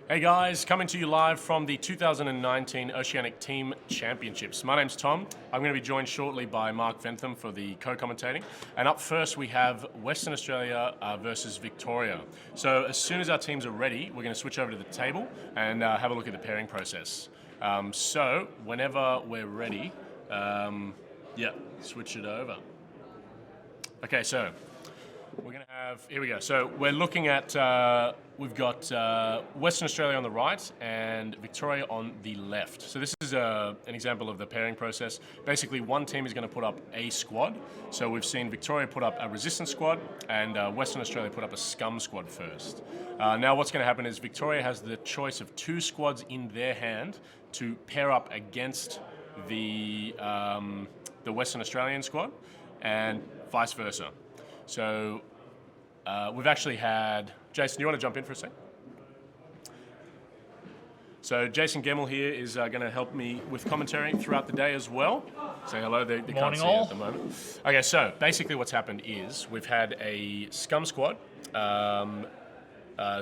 Hey guys, coming to you live from the 2019 Oceanic Team Championships. My name's Tom. I'm going to be joined shortly by Mark Ventham for the co-commentating. And up first we have Western Australia versus Victoria. So as soon as our teams are ready, we're going to switch over to the table and have a look at the pairing process. So whenever we're ready, switch it over. Okay, so we're going to have, here we go. So we're looking at, we've got Western Australia on the right and Victoria on the left. So this is an example of the pairing process. Basically, one team is going to put up a squad. So we've seen Victoria put up a resistance squad and Western Australia put up a scum squad first. Now what's going to happen is Victoria has the choice of two squads in their hand to pair up against the Western Australian squad and vice versa. So we've actually had, Jason, you want to jump in for a sec? So Jason Gemmell here is going to help me with commentary throughout the day as well. Say hello, they can't see you at the moment. Okay, so basically what's happened is we've had a scum squad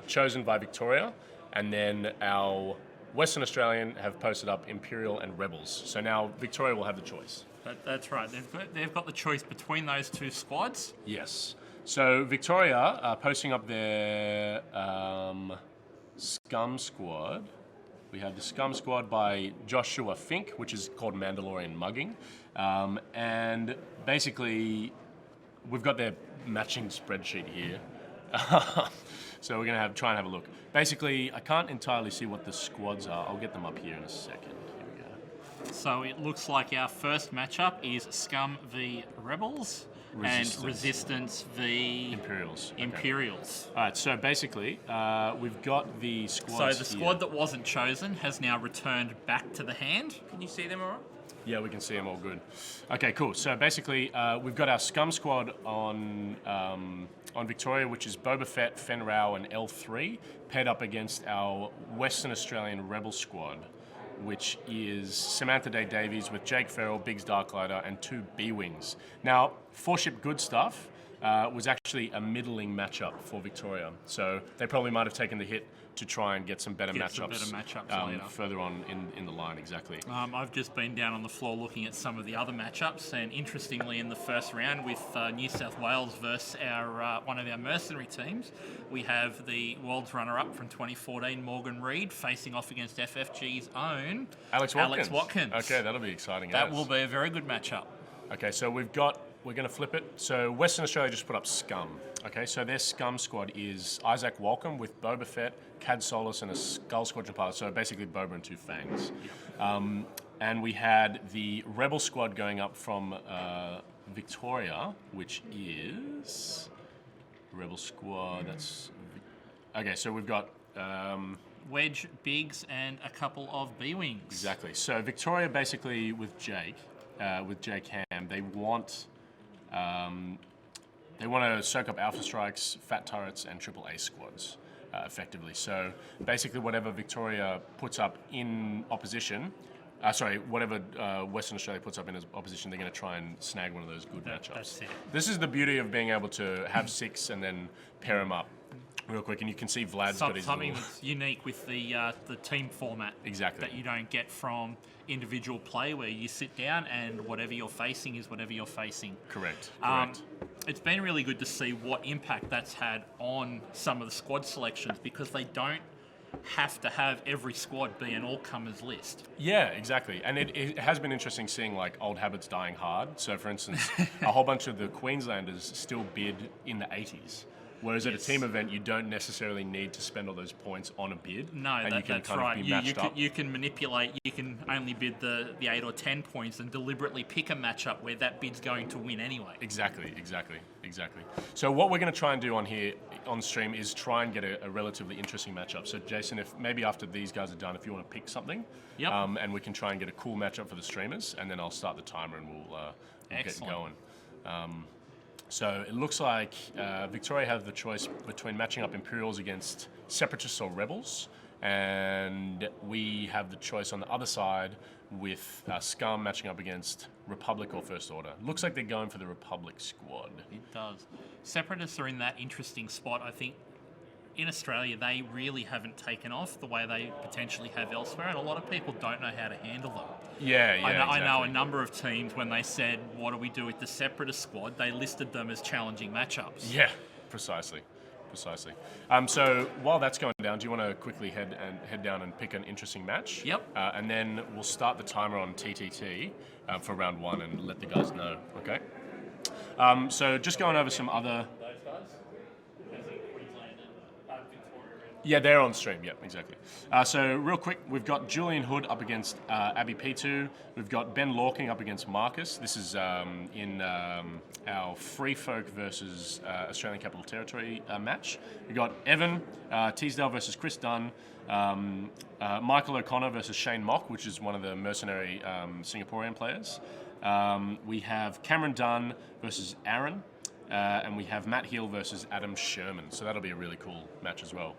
chosen by Victoria, and then our Western Australian have posted up Imperial and Rebels. So now Victoria will have the choice. That's right. They've got the choice between those two squads. Yes. So Victoria posting up their scum squad. We have the scum squad by Joshua Fink, which is called Mandalorian Mugging. And basically, we've got their matching spreadsheet here. So we're going to try and have a look. Basically, I can't entirely see what the squads are. I'll get them up here in a second. Here we go. So it looks like our first matchup is Scum v Rebels and Resistance v Imperials. Imperials. Okay. All right, so basically, we've got the squads. So the squad that wasn't chosen has now returned back to the hand. Can you see them all right? Yeah, we can see them all good. Okay, cool. So basically, we've got our scum squad on Victoria, which is Boba Fett, Fen Rao, and L3, paired up against our Western Australian Rebel squad, which is Samantha Day Davies with Jake Farrell, Biggs Darklighter, and two B-Wings. Now, 4-ship good stuff was actually a middling matchup for Victoria. So they probably might have taken the hit to try and get some better matchups later. Further on in the line, exactly. I've just been down on the floor looking at some of the other matchups, and interestingly, in the first round with New South Wales versus our one of our mercenary teams, we have the world's runner-up from 2014, Morgan Reid, facing off against FFG's own Alex Watkins. Okay, that'll be exciting. That will be a very good matchup. Okay, so we're going to flip it. So Western Australia just put up Scum. Okay, so their Scum squad is Isaac Walkom with Boba Fett, Cad Solis, and a Skull Squadron pilot. So basically Boba and two Fangs. Yep. And we had the Rebel squad going up from Victoria, which is Rebel squad. That's okay. So we've got Wedge, Biggs, and a couple of B-Wings. Exactly. So Victoria basically with Jake Ham, they want to soak up Alpha Strikes, Fat Turrets, and Triple A squads effectively. So basically whatever Victoria puts up in opposition, whatever Western Australia puts up in opposition, they're going to try and snag one of those good matchups. That's it. This is the beauty of being able to have 6 and then pair them up real quick, and you can see Vlad's got his something that's unique with the team format. Exactly. That you don't get from individual play, where you sit down and whatever you're facing is whatever you're facing. Correct. It's been really good to see what impact that's had on some of the squad selections, because they don't have to have every squad be an all-comers list. Yeah, exactly. And it has been interesting seeing like old habits dying hard. So for instance, a whole bunch of the Queenslanders still bid in the 80s. Whereas at a team event, you don't necessarily need to spend all those points on a bid. No, that's right. You can manipulate. You can only bid the 8 or 10 points and deliberately pick a matchup where that bid's going to win anyway. Exactly. So what we're going to try and do on here on stream is try and get a relatively interesting matchup. So Jason, if maybe after these guys are done, if you want to pick something, yep. And we can try and get a cool matchup for the streamers, and then I'll start the timer and we'll get going. So it looks like Victoria have the choice between matching up Imperials against Separatists or Rebels, and we have the choice on the other side with Scum matching up against Republic or First Order. Looks like they're going for the Republic squad. It does. Separatists are in that interesting spot. I think in Australia, they really haven't taken off the way they potentially have elsewhere, and a lot of people don't know how to handle them. Yeah, I know a number of teams, when they said, what do we do with the Separatist squad, they listed them as challenging matchups. Yeah, precisely. So while that's going down, do you want to quickly head down and pick an interesting match? Yep. And then we'll start the timer on TTT for round 1 and let the guys know, okay? So just going over some other... Yeah, they're on stream. Yep, exactly. So real quick, we've got Julian Hood up against Abby P2. We've got Ben Lorking up against Marcus. This is in our Free Folk versus Australian Capital Territory match. We've got Evan Teasdale versus Chris Dunn. Michael O'Connor versus Shane Mock, which is one of the mercenary Singaporean players. We have Cameron Dunn versus Aaron. And we have Matt Hill versus Adam Sherman. So that'll be a really cool match as well.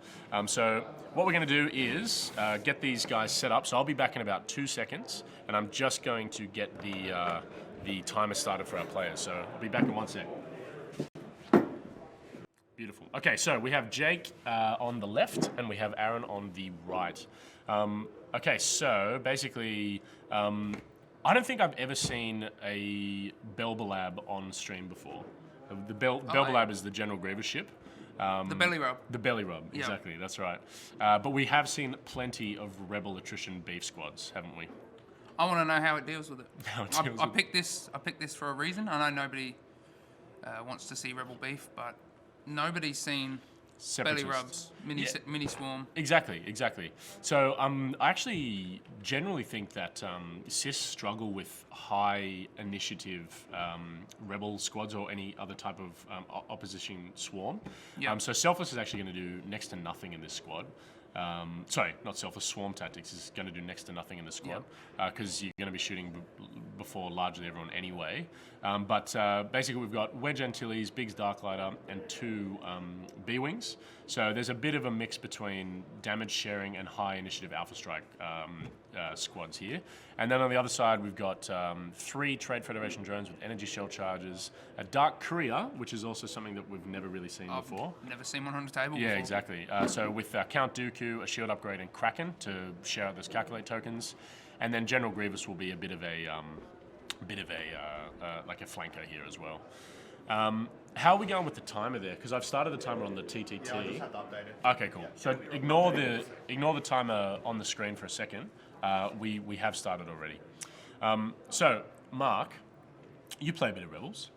So what we're going to do is get these guys set up. So I'll be back in about 2 seconds, and I'm just going to get the timer started for our players. So I'll be back in 1 sec. Beautiful. Okay, so we have Jake on the left, and we have Aaron on the right. Okay, so basically... I don't think I've ever seen a Belbalab on stream before. The Belbalab is the General Grievous ship. The belly rub. The belly rub, exactly, that's right. But we have seen plenty of Rebel attrition beef squads, haven't we? I want to know how it deals with it. I picked this for a reason. I know nobody wants to see Rebel beef, but nobody's seen belly rubs, mini swarm. Exactly. So I actually generally think that CIS struggle with high initiative rebel squads or any other type of opposition swarm. Yep. So Selfless is actually going to do next to nothing in this squad. Sorry, not Selfless, Swarm Tactics is going to do next to nothing in the squad because you're going to be shooting before largely everyone anyway. But basically we've got Wedge Antilles, Biggs Darklighter, and 2 B-Wings. So there's a bit of a mix between damage sharing and high initiative Alpha Strike squads here. And then on the other side we've got 3 Trade Federation drones with energy shell charges, a Dark Courier, which is also something that we've never really seen before. Never seen one on the table Yeah, before. exactly. So with Count Dooku, a shield upgrade, and Kraken to share out those calculate tokens, and then General Grievous will be a bit of a like a flanker here as well. How are we going with the timer there? Because I've started the timer on the TTT. Yeah, I just had to update it. Okay, cool. So ignore the timer on the screen for a second. We have started already. So Mark, you play a bit of Rebels.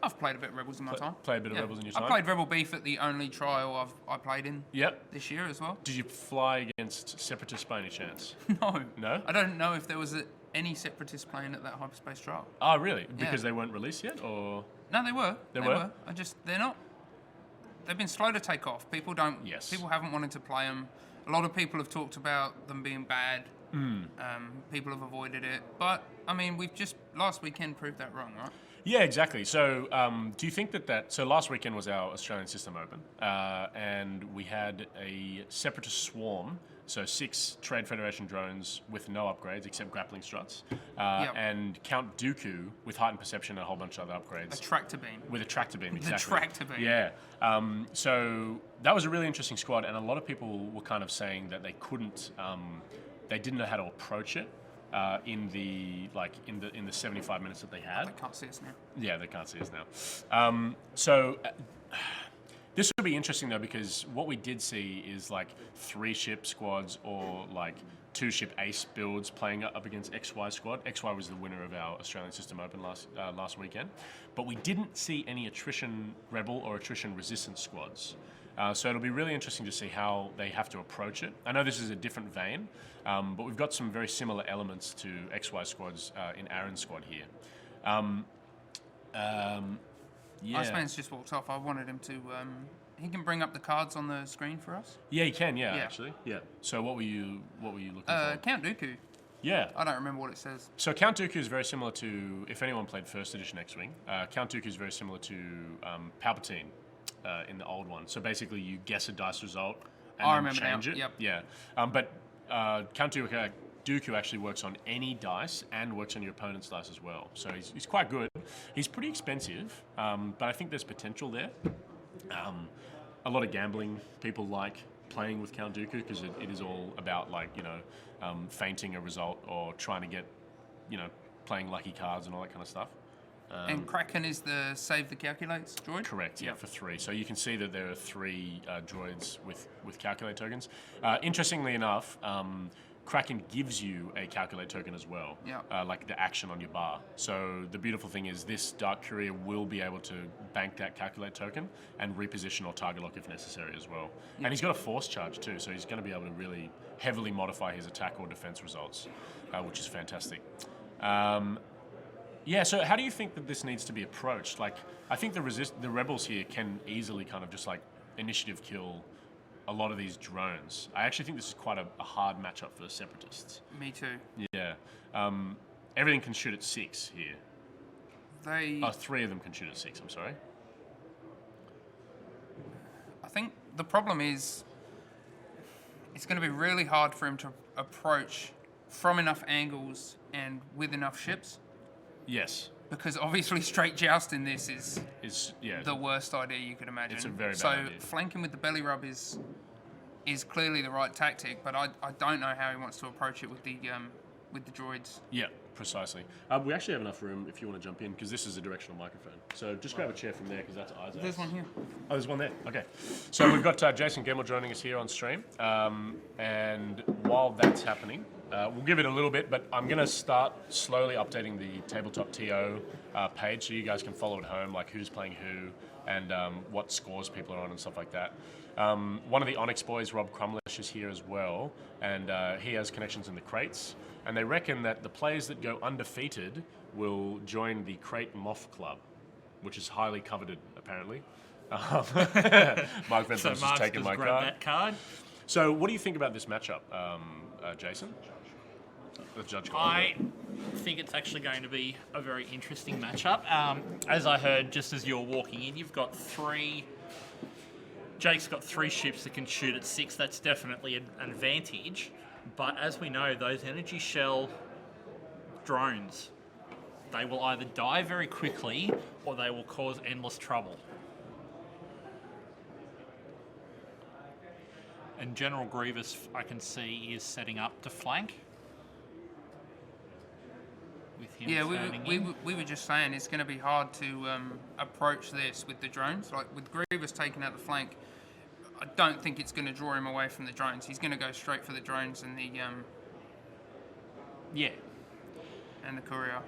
I've played a bit of Rebels in my time. Play a bit of Rebels in your time. I played Rebel Beef at the only trial I played in this year as well. Did you fly against Separatists by any chance? No. No? I don't know if there was any Separatists playing at that hyperspace trial. Oh, really? Because they weren't released yet, or? No, they were. They were? They're not. They've been slow to take off. People don't. Yes. People haven't wanted to play them. A lot of people have talked about them being bad. People have avoided it, but I mean, we've just last weekend proved that wrong, right? Yeah, exactly. So, do you think that so last weekend was our Australian System Open, and we had a Separatist swarm, so 6 Trade Federation drones with no upgrades except grappling struts, and Count Dooku with heightened perception and a whole bunch of other upgrades. A tractor beam. With a tractor beam, exactly. The tractor beam. Yeah. So that was a really interesting squad, and a lot of people were kind of saying that they couldn't, they didn't know how to approach it. In the 75 minutes that they had. They can't see us now. Yeah, they can't see us now. So this would be interesting though, because what we did see is like 3 ship squads or like 2 ship ace builds playing up against XY squad. XY was the winner of our Australian System Open last weekend, but we didn't see any attrition rebel or attrition resistance squads. So it'll be really interesting to see how they have to approach it. I know this is a different vein, but we've got some very similar elements to XY squads in Aaron's squad here. Iceman's just walked off. I wanted him to... he can bring up the cards on the screen for us? Yeah, he can, actually. Yeah. So what were you looking for? Count Dooku. Yeah. I don't remember what it says. So Count Dooku is very similar to, if anyone played First Edition X-Wing, Count Dooku is very similar to Palpatine. In the old one. So basically you guess a dice result and then change it. Yep. Yeah. But Count Dooku actually works on any dice and works on your opponent's dice as well. So he's quite good. He's pretty expensive, but I think there's potential there. a lot of gambling people like playing with Count Dooku because it is all about feinting a result or trying to get, playing lucky cards and all that kind of stuff. And Kraken is the save the calculates droid? Correct, yeah, for 3. So you can see that there are 3 droids with calculate tokens. Interestingly enough, Kraken gives you a calculate token as well, like the action on your bar. So the beautiful thing is this Dark Courier will be able to bank that calculate token and reposition or target lock if necessary as well. And he's got a force charge too, so he's going to be able to really heavily modify his attack or defense results, which is fantastic. Yeah, so how do you think that this needs to be approached? Like, I think the rebels here can easily kind of just like initiative kill a lot of these drones. I actually think this is quite a hard matchup for the separatists. Me too. Yeah. Everything can shoot at 6 here. 3 of them can shoot at 6, I'm sorry. I think the problem is it's going to be really hard for him to approach from enough angles and with enough ships. Yes. Because obviously straight joust in this is the worst idea you could imagine. It's a very bad idea. So flanking with the belly rub is clearly the right tactic, but I don't know how he wants to approach it with the droids. Yeah, precisely. We actually have enough room if you want to jump in because this is a directional microphone. So just grab a chair from there because that's Isaac's. There's one here. Oh, there's one there. Okay. So we've got Jason Gemmell joining us here on stream. And while that's happening, we'll give it a little bit, but I'm going to start slowly updating the Tabletop TO page so you guys can follow at home, like who's playing who and what scores people are on and stuff like that. One of the Onyx boys, Rob Crumlish, is here as well, and he has connections in the crates. And they reckon that the players that go undefeated will join the Crate Moth Club, which is highly coveted, apparently. Mark Benson's just taken my card. That card. So what do you think about this matchup, Jason? The judge call. I think it's actually going to be a very interesting matchup. As I heard just as you're walking in, you've got 3... Jake's got 3 ships that can shoot at 6. That's definitely an advantage. But as we know, those energy shell drones, they will either die very quickly or they will cause endless trouble. And General Grievous, I can see, is setting up to flank. With him we were just saying it's going to be hard to approach this with the drones. Like with Grievous taking out the flank, I don't think it's going to draw him away from the drones. He's going to go straight for the drones and the and the courier.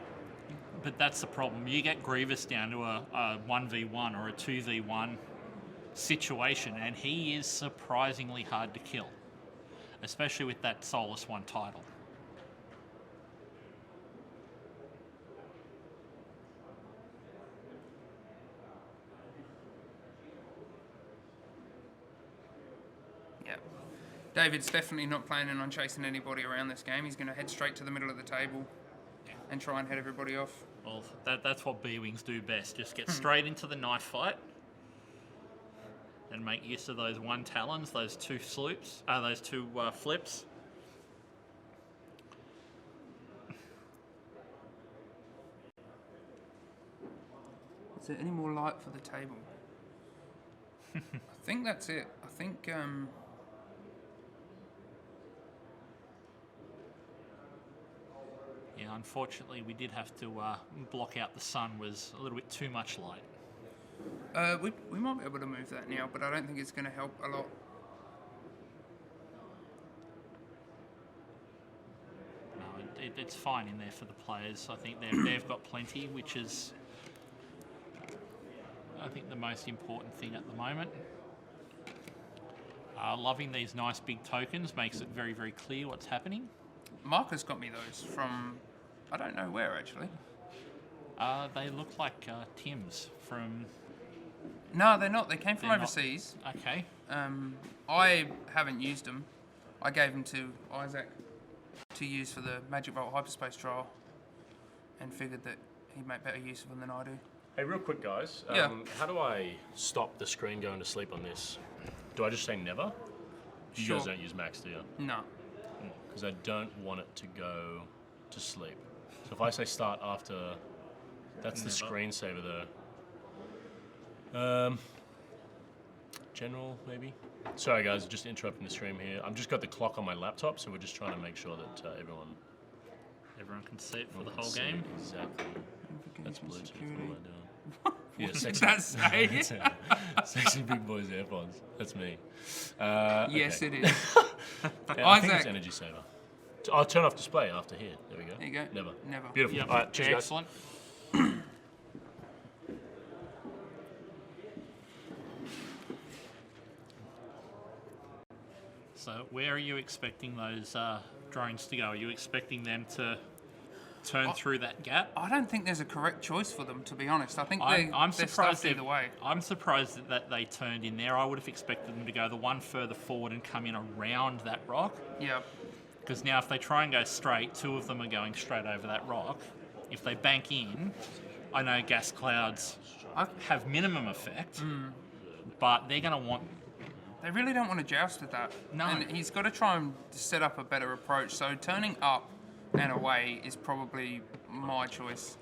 But that's the problem. You get Grievous down to a 1v1 or a 2v1 situation, and he is surprisingly hard to kill, especially with that Solus 1 title. David's definitely not planning on chasing anybody around this game. He's going to head straight to the middle of the table and try and head everybody off. Well, that's what B-Wings do best. Just get straight into the knife fight and make use of those 1 talons, those 2 sloops, those 2 flips. Is there any more light for the table? I think that's it. I think... Yeah, unfortunately, we did have to block out the sun. Was a little bit too much light. We might be able to move that now, but I don't think it's going to help a lot. No, it's fine in there for the players. I think they've got plenty, which is, I think, the most important thing at the moment. Loving these nice big tokens makes it very, very clear what's happening. Marcus got me those from, I don't know where actually. They look like Tim's from... No, they're not. They came from overseas. Not... Okay. I haven't used them. I gave them to Isaac to use for the Magic Bolt Hyperspace trial and figured that he'd make better use of them than I do. Hey, real quick, guys. How do I stop the screen going to sleep on this? Do I just say never? You guys don't use Max, do you? No. Because I don't want it to go to sleep. So if I say start after, that's the screensaver there. general, maybe. Sorry, guys, just interrupting the stream here. I've just got the clock on my laptop, so we're just trying to make sure that Everyone can see it for the can whole see game. exactly. That's Bluetooth. Security. What am I doing? Yeah, What sexy. did that say? That's it. Sexy big boys AirPods. That's me. Yes, okay. it is. Yeah, I think it's Isaac. energy saver. I'll turn off display after here. There we go. There you go. Never. Never. Beautiful. Yep. All right, cheers, guys. Excellent. So where are you expecting those drones to go? Are you expecting them to turn through that gap? I don't think there's a correct choice for them, to be honest. I think I'm they're surprised stuffed either way. I'm surprised that they turned in there. I would have expected them to go the one further forward and come in around that rock. Yeah. Because now if they try and go straight, two of them are going straight over that rock. If they bank in, I know gas clouds have minimum effect, but they're going to want... They really don't want to joust with that. No. And he's got to try and set up a better approach. So turning up and away is probably my choice.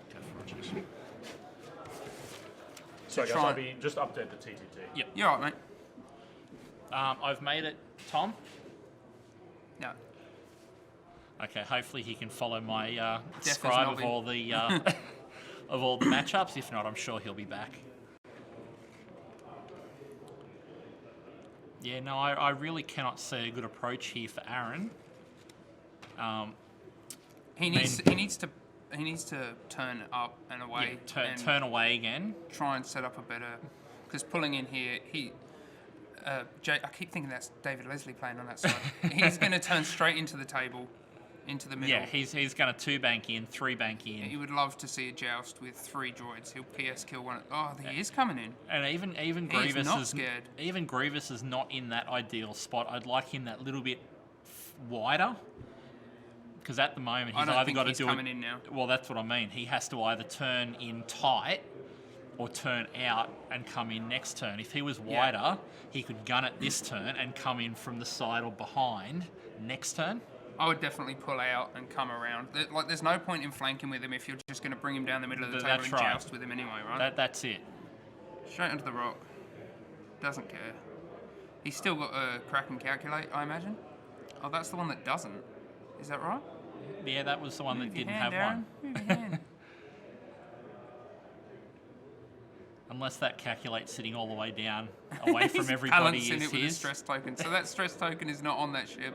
Sorry, guys, Try- I'll be just update the TTT. Yep. You're right, mate. I've made it, Tom. Yeah. Okay, hopefully he can follow my as scribe of Nobby. all the of all the matchups. If not, I'm sure he'll be back. Yeah, no, I really cannot see a good approach here for Aaron. He needs to turn up and away and Turn away again. try and set up a better. Because pulling in here, I keep thinking that's David Leslie playing on that side. He's going to turn straight into the table, into the middle. Yeah, he's going to 2 bank in, 3 bank in. He would love to see a joust with 3 droids. He'll PS kill one. Oh, he is coming in. And even He's Grievous not is scared. Even Grievous is not in that ideal spot. I'd like him that little bit wider. Because at the moment I he's don't either think got to he's do coming it. in now. Well, that's what I mean. He has to either turn in tight or turn out and come in next turn. If he was wider, he could gun it this turn and come in from the side or behind next turn. I would definitely pull out and come around. There's no point in flanking with him if you're just going to bring him down the middle of the table That's and right. joust with him anyway, right? That's it. Straight into the rock. Doesn't care. He's still got a crack and calculate, I imagine. Oh, that's the one that doesn't. Is that right? Yeah, that was the one that Move your didn't hand, have one. Darren. Move your hand. Unless that calculate's sitting all the way down, away from He's everybody balancing is it with a his. stress token. So that stress token is not on that ship.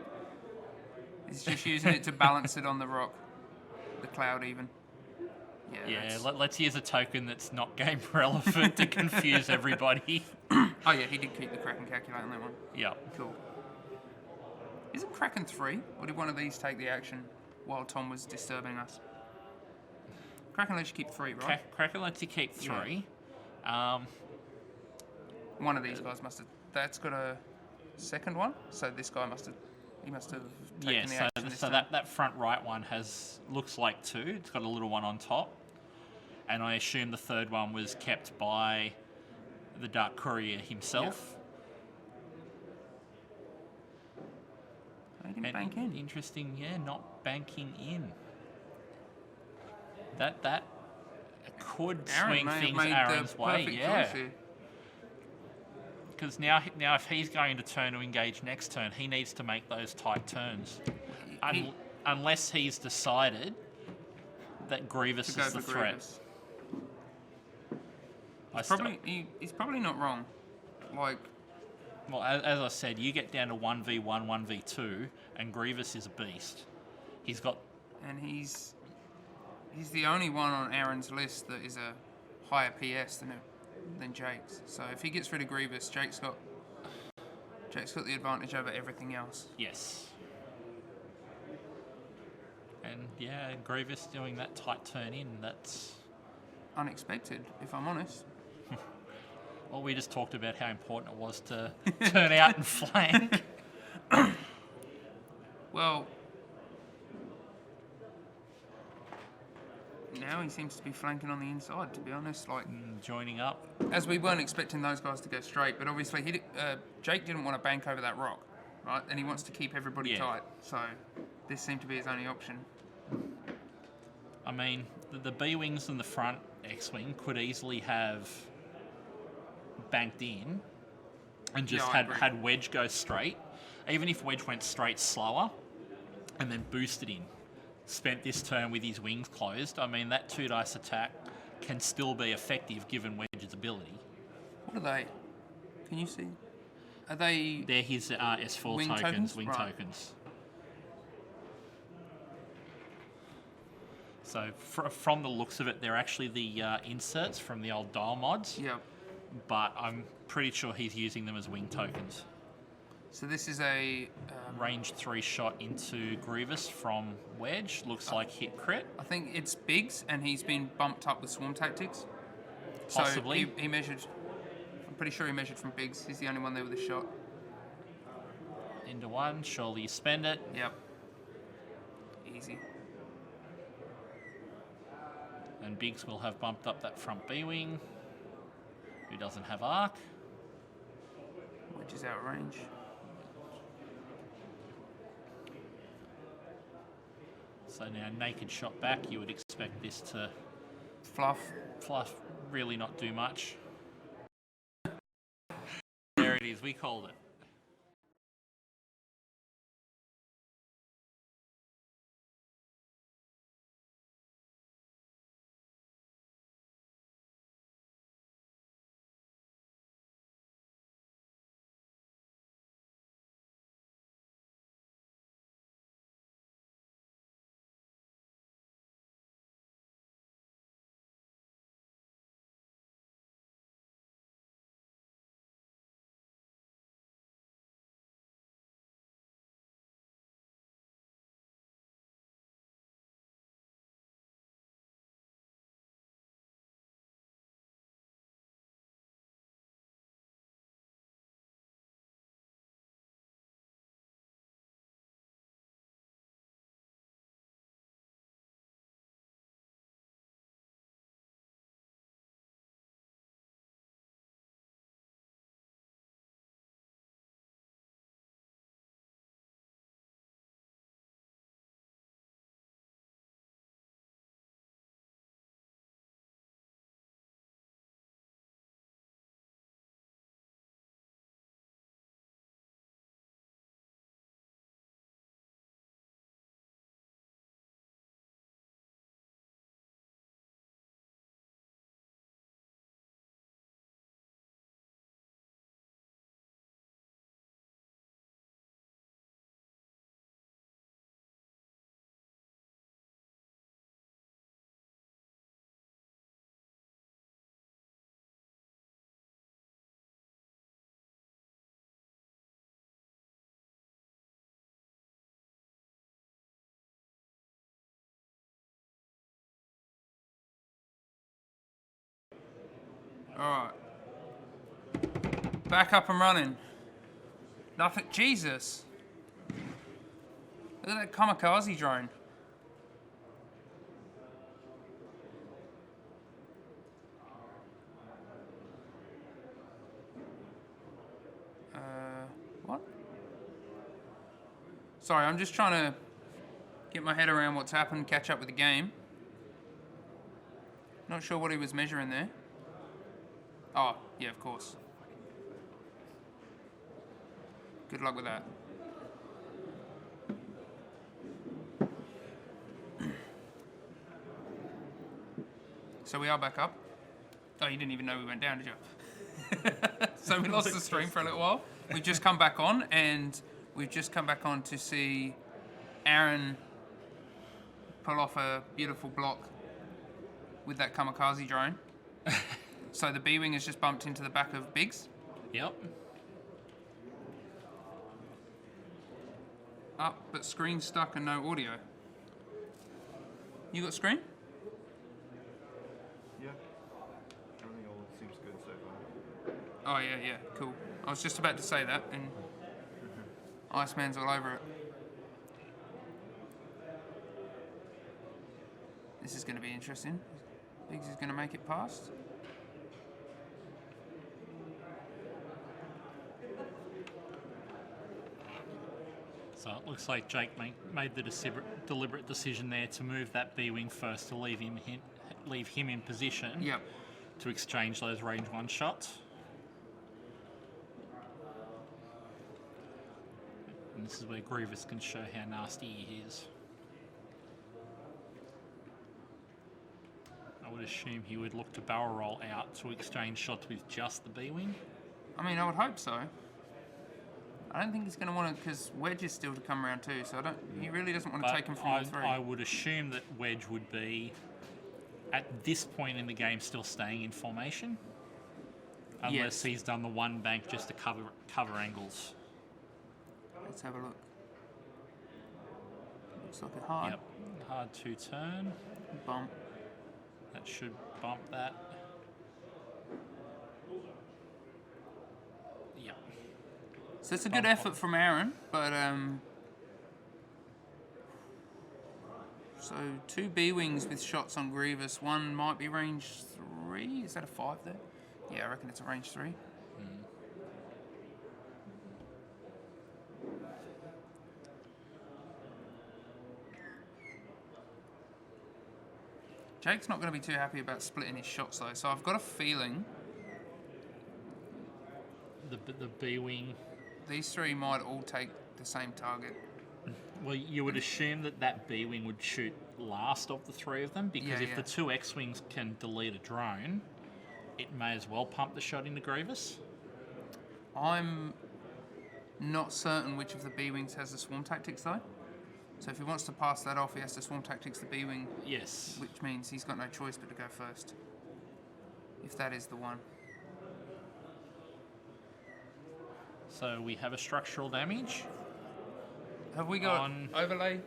He's just using it to balance it on the rock. The cloud even. Yeah, that's- let's use a token that's not game relevant to confuse everybody. Oh yeah, he did keep the Kraken calculate on that one. Yep. Cool. Is it Kraken 3? Or did one of these take the action while Tom was disturbing us? Kraken lets you keep 3, right? Kraken lets you keep 3. One of these guys must have... That's got a second one? So this guy must have... He must have taken Yeah, the so, action this so time. that front right one looks like 2. It's got a little one on top. And I assume the third one was kept by the Dark Courier himself. He didn't And bank in. Interesting, yeah, not banking in. That could Aaron swing may have things made Aaron's the way, perfect yeah. choice here. Because now if he's going to turn to engage next turn, he needs to make those tight turns. Unless he's decided that Grievous To go is the for threat. Grievous. He's probably not wrong. Like, Well, as I said, you get down to 1v1, 1v2, and Grievous is a beast. He's got... and he's the only one on Aaron's list that is a higher PS than Jake's. So if he gets rid of Grievous, Jake's got the advantage over everything else. Yes. And yeah, Grievous doing that tight turn in, that's... Unexpected, if I'm honest. Well, we just talked about how important it was to turn out and flank. Well, now he seems to be flanking on the inside, to be honest. Like, Joining up. as we weren't expecting those guys to go straight, but obviously Jake didn't want to bank over that rock, right? And he wants to keep everybody Yeah. tight. So this seemed to be his only option. I mean, the B-Wings in the front X-Wing could easily have banked in and just Yeah, I agree. had Wedge go straight. Even if Wedge went straight slower and then boosted in, spent this turn with his wings closed, I mean, that 2 dice attack can still be effective given Wedge's ability. What are they? Can you see? Are they... They're his S4 Wing tokens, tokens? wing Right. tokens. So from the looks of it, they're actually the inserts from the old dial mods, Yeah. but I'm pretty sure he's using them as wing tokens. So this is a... Range 3 shot into Grievous from Wedge. Looks like hit crit. I think it's Biggs, and he's been bumped up with Swarm Tactics. Possibly. So he measured... I'm pretty sure he measured from Biggs. He's the only one there with a shot. Into 1. Surely you spend it. Yep. Easy. And Biggs will have bumped up that front B-wing, who doesn't have arc. Which is out of range. So now naked shot back, you would expect this to Fluff. really not do much. There it is, we called it. Alright. Back up and running. Nothing. Jesus. Look at that kamikaze drone. What? Sorry, I'm just trying to get my head around what's happened, catch up with the game. Not sure what he was measuring there. Oh, yeah, of course. Good luck with that. So we are back up. Oh, you didn't even know we went down, did you? So we lost the stream for a little while. We've just come back on, and we've just come back on to see Aaron pull off a beautiful block with that kamikaze drone. So the B-wing has just bumped into the back of Biggs. Yep. Up, but screen stuck and no audio. You got screen? Yeah. Everything all seems good so far. Oh, yeah, cool. I was just about to say that, and Iceman's all over it. This is going to be interesting. Biggs is going to make it past. So it looks like Jake made the deliberate decision there to move that B-wing first to leave him in position Yep. to exchange those range 1 shots. And this is where Grievous can show how nasty he is. I would assume he would look to barrel roll out to exchange shots with just the B-wing. I mean, I would hope so. I don't think he's going to want to, because Wedge is still to come around too, so he really doesn't want to take him from the 3. I would assume that Wedge would be, at this point in the game, still staying in formation. Unless he's done the one bank just to cover angles. Let's have a look. Looks like a hard. Yep, hard to turn. Bump. That should bump that. Yep. So it's a good effort from Aaron, but so 2 B-wings with shots on Grievous. One might be range 3. Is that a 5 there? Yeah, I reckon it's a range 3. Jake's not going to be too happy about splitting his shots though, so I've got a feeling The B-wing. these 3 might all take the same target. Well, you would assume that B-wing would shoot last of the 3 of them, because if the 2 X-wings can delete a drone, it may as well pump the shot into Grievous. I'm not certain which of the B-wings has the swarm tactics though. So if he wants to pass that off, he has to swarm tactics the B-wing. Yes. Which means he's got no choice but to go first. If that is the one. So we have a structural damage. Have we got On- overlay?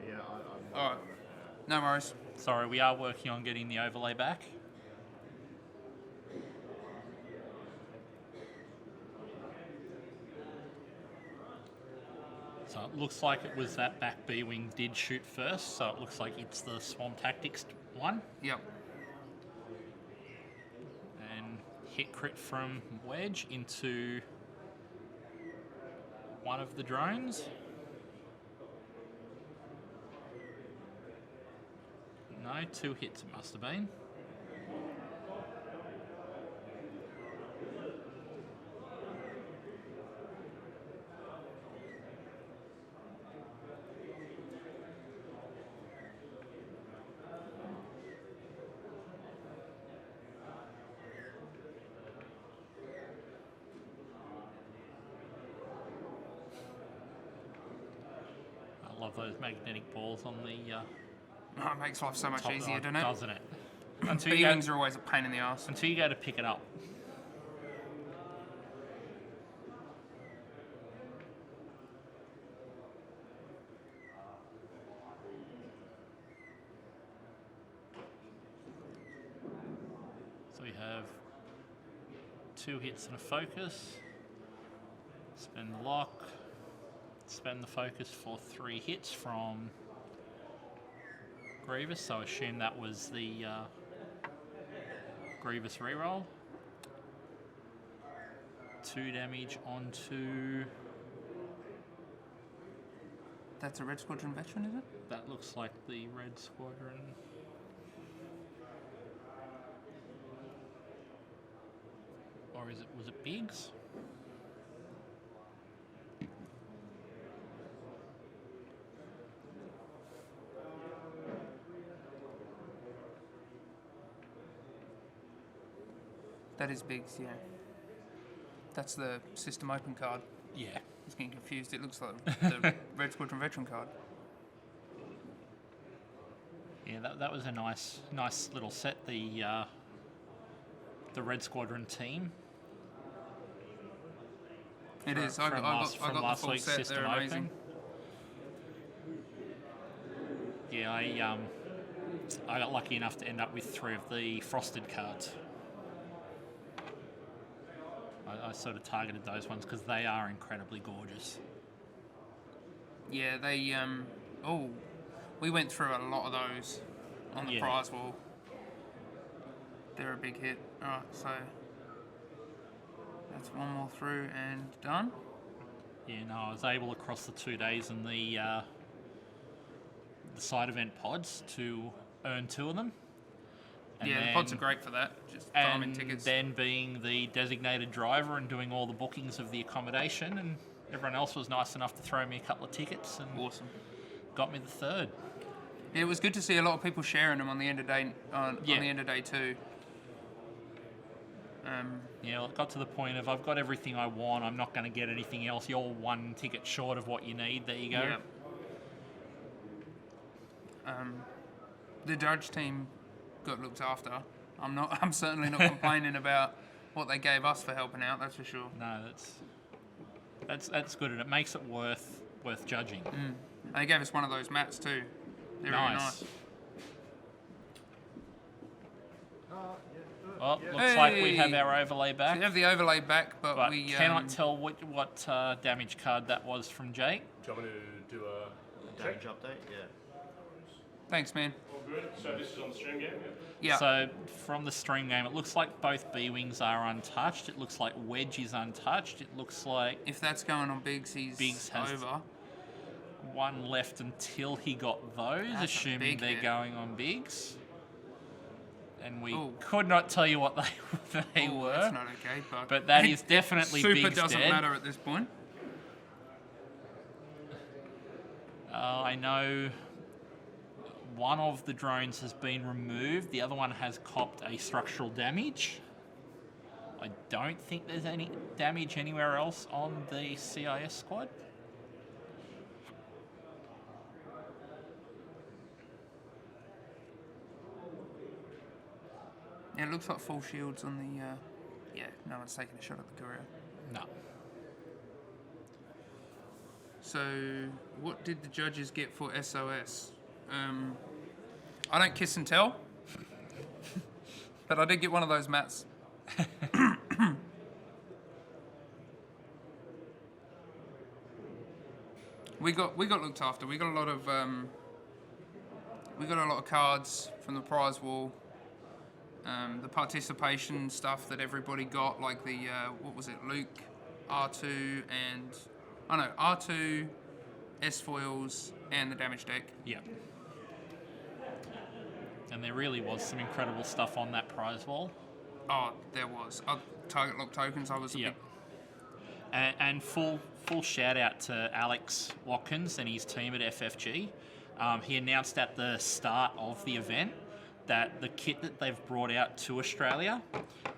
Yeah, I'm Alright. No worries. Sorry, we are working on getting the overlay back. So it looks like it was that back B-wing did shoot first, so it looks like it's the Swarm Tactics one. Yep. And hit crit from Wedge into one of the drones. No, 2 hits it must have been. I love those magnetic balls on the Oh, it makes life so much top, easier, doesn't it? doesn't it? Until you, B-wings go, are always a pain in the ass. until you go to pick it up. So we have 2 hits and a focus. Spend the lock. Spend the focus for 3 hits from Grievous, so I assume that was the Grievous reroll. 2 damage onto... That's a Red Squadron veteran, is it? That looks like the Red Squadron. Or was it Biggs? That is Biggs, yeah. That's the system open card. Yeah. I was getting confused. It looks like the Red Squadron veteran card. Yeah, that was a nice little set. The Red Squadron team. It is. I got the full week's set. System They're amazing. Open. Yeah, I got lucky enough to end up with 3 of the frosted cards. I sort of targeted those ones because they are incredibly gorgeous. Yeah, they we went through a lot of those on the prize wall. They're a big hit. Alright, so that's one more through and done. Yeah, no, I was able across the 2 days in the side event pods to earn 2 of them. And yeah, the pods are great for that. Just farming and tickets. then being the designated driver and doing all the bookings of the accommodation and Everyone else was nice enough to throw me a couple of tickets and Awesome. got me the third. Yeah, it was good to see a lot of people sharing them on the end of day on Yeah. the end of day 2. Yeah, it got to the point of I've got everything I want. I'm not going to get anything else. You're one ticket short of what you need. There you go. Yeah. The judge team got looked after. I'm certainly not complaining about what they gave us for helping out. That's for sure. No, that's good, and it makes it worth judging. They gave us one of those mats too. They're really nice. Well, looks like we have our overlay So back. we have the overlay back, but we cannot tell what damage card that was from Jake. Do you want me to do a Damage update, yeah. Thanks, man. All good. So this is on the stream game. Yeah. So from the stream game, it looks like both B-Wings are untouched. It looks like Wedge is untouched. It looks like If that's going on Biggs, Biggs has over. one left until he got those, That's a assuming big they're hit. going on Biggs. And we Ooh. could not tell you what they Oh, were. that's not okay, But that is definitely Super Biggs doesn't dead. matter at this point. I know one of the drones has been removed. The other one has copped a structural damage. I don't think there's any damage anywhere else on the CIS squad. Yeah, it looks like full shields on the. Yeah, no one's taking a shot at the courier. No. So, what did the judges get for SOS? I don't kiss and tell, but I did get one of those mats. we got looked after. We got a lot of cards from the prize wall. The participation stuff that everybody got, like the what was it, Luke, R2, and R2, S foils, and the damage deck. Yeah. And there really was some incredible stuff on that prize wall. Oh, there was target lock tokens. I was a Yeah. big And full shout out to Alex Watkins and his team at FFG. He announced at the start of the event that the kit that they've brought out to Australia,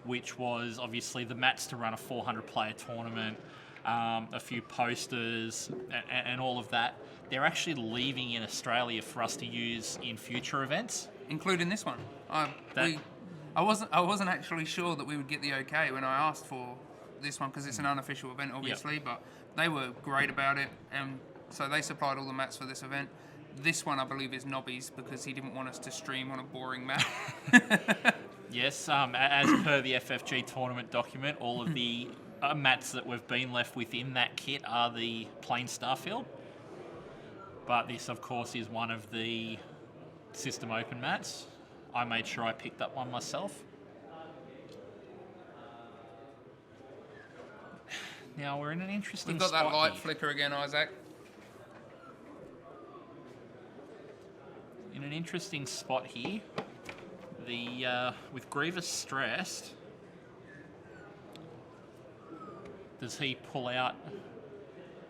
which was obviously the mats to run a 400-player tournament, a few posters, and all of that, they're actually leaving in Australia for us to use in future events. including this one. I wasn't actually sure that we would get the okay when I asked for this one because it's an unofficial event, obviously. But they were great about it, and so they supplied all the mats for this event. This one, I believe, is Nobby's because he didn't want us to stream on a boring map. Yes, as per the FFG tournament document, all of the mats that we've been left within that kit are the plain Starfield. But this, of course, is one of the system open mats. I made sure I picked up one myself. Now we're in an interesting We've got that spot light here. flicker again, Isaac. In an interesting spot here. The with Grievous stressed, does he pull out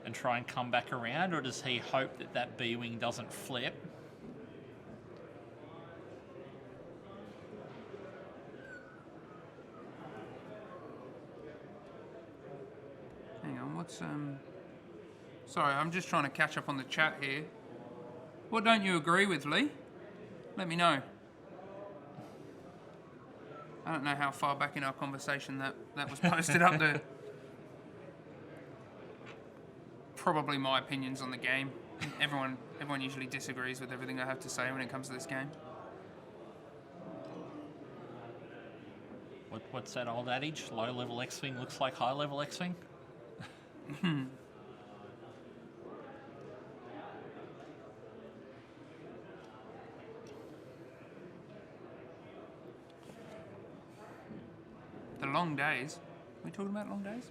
and try and come back around, or does he hope that that B-wing doesn't flip? Hang on, what's Sorry, I'm just trying to catch up on the chat here. What don't you agree with, Lee? Let me know. I don't know how far back in our conversation that was posted up there. Probably my opinions on the game. Everyone usually disagrees with everything I have to say when it comes to this game. What's that old adage? Low-level X-Wing looks like high-level X-Wing? The long days. Are we talking about long days?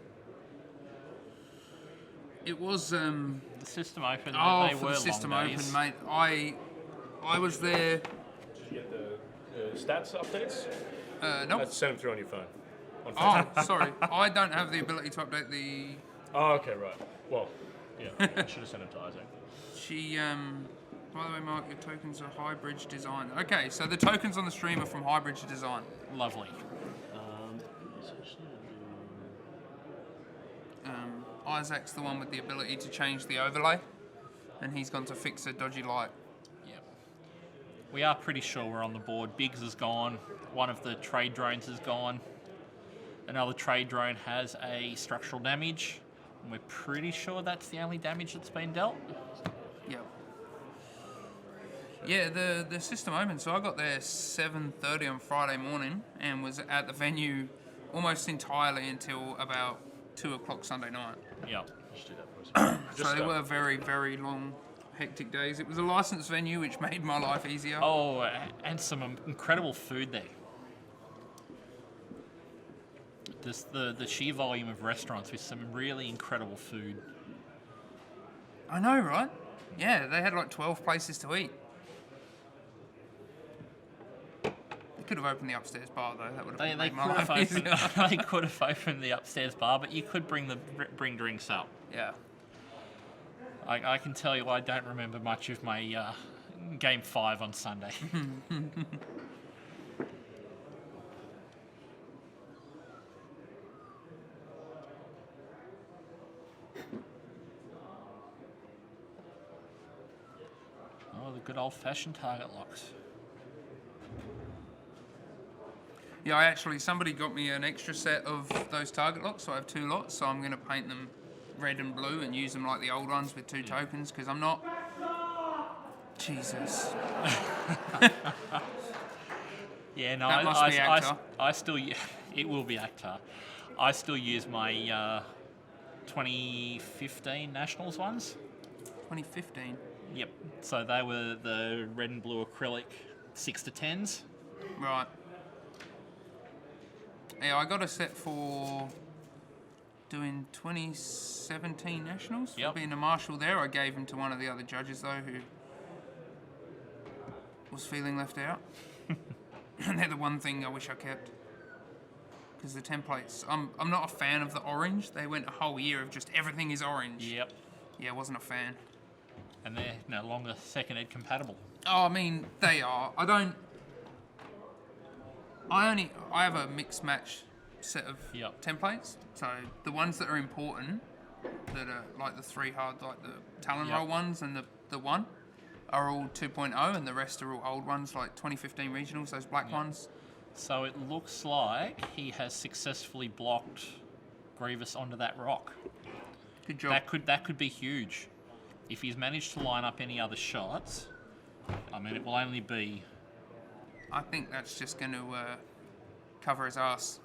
It was The system open, oh, they for were the system long open, days. mate. I was there. Did you get the stats updates? Nope. Send them through on your phone. On Oh, Facebook. sorry. I don't have the ability to update the. Oh, okay, right. Well, yeah, I should have sent him to Isaac. She, by the way, Mark, your tokens are Highbridge Design. Okay, so the tokens on the stream are from Highbridge Design. Lovely. Isaac's the one with the ability to change the overlay, and he's gone to fix a dodgy light. Yep. We are pretty sure we're on the board. Biggs is gone. One of the trade drones is gone. Another trade drone has a structural damage. And we're pretty sure that's the only damage that's been dealt. Yep. Yeah, the system opened, so I got there 7:30 on Friday morning and was at the venue almost entirely until about 2 o'clock Sunday night. Yep. Just do that for us. So they were very, very long, hectic days. It was a licensed venue, which made my life easier. Oh, and some incredible food there. The sheer volume of restaurants with some really incredible food. I know, right? Yeah, they had like 12 places to eat. They could have opened the upstairs bar though. That would have They made could my life have easier. opened, they could have opened the upstairs bar, but you could bring drinks up. Yeah. I can tell you I don't remember much of my game 5 on Sunday. Oh, the good old-fashioned target locks. Yeah, somebody got me an extra set of those target locks, so I have 2 lots, so I'm going to paint them red and blue and use them like the old ones with 2 tokens, because I'm not... Jesus. Yeah, no, That must be Acta. I still... It will be Acta. I still use my 2015 Nationals ones. 2015? Yep. So they were the red and blue acrylic 6 to 10s. Right. Yeah, I got a set for doing 2017 Nationals. Yep. For being a marshal there, I gave him to one of the other judges though, who was feeling left out. And they're the one thing I wish I kept. Because the templates, I'm not a fan of the orange. They went a whole year of just everything is orange. Yep. Yeah, wasn't a fan. And they're no longer second ed compatible. Oh, I mean, they are. I have a mixed match set of Yep. templates. So the ones that are important, that are like the 3 hard, like the Talon Yep. roll ones and the 1, are all 2.0, and the rest are all old ones, like 2015 regionals, those black ones. So it looks like he has successfully blocked Grievous onto that rock. Good job. That could be huge. If he's managed to line up any other shots, I mean, it will only be... I think that's just going to cover his ass.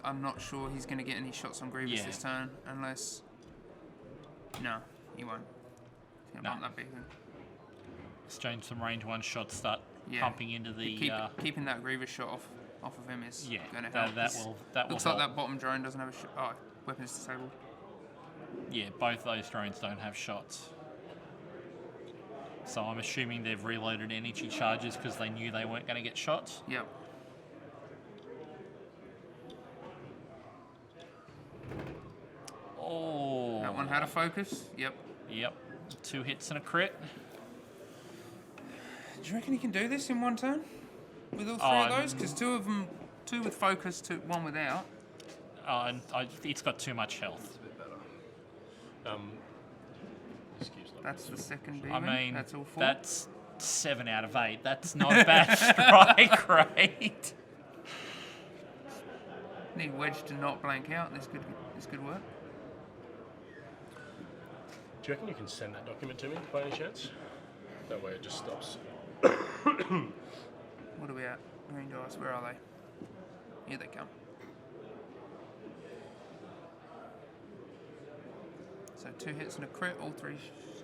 I'm not sure he's going to get any shots on Grievous Yeah. this turn, unless... No, he won't. He's going to No. bump that big thing. exchange some range 1 shots, start Yeah. pumping into the... Keeping that Grievous shot off of him is yeah, going to help. that will Looks help. like that bottom drone doesn't have a shot. Oh, weapons disabled. Yeah, both those drones don't have shots. So I'm assuming they've reloaded energy charges because they knew they weren't going to get shots. Yep. Oh. That one had a focus. Yep. Yep. 2 hits and a crit. Do you reckon he can do this in one turn? With all 3 of those? Because 2 of them, 2 with focus, 1 without. It's got too much health. Excuse me. That's the second I demon. mean, That's all 4. that's 7 out of 8. That's not a bad strike rate. Need Wedge to not blank out. This could work. Do you reckon you can send that document to me by any chance? That way it just stops. What are we at? Green dice. Where are they? Here they come. So 2 hits and a crit. All 3.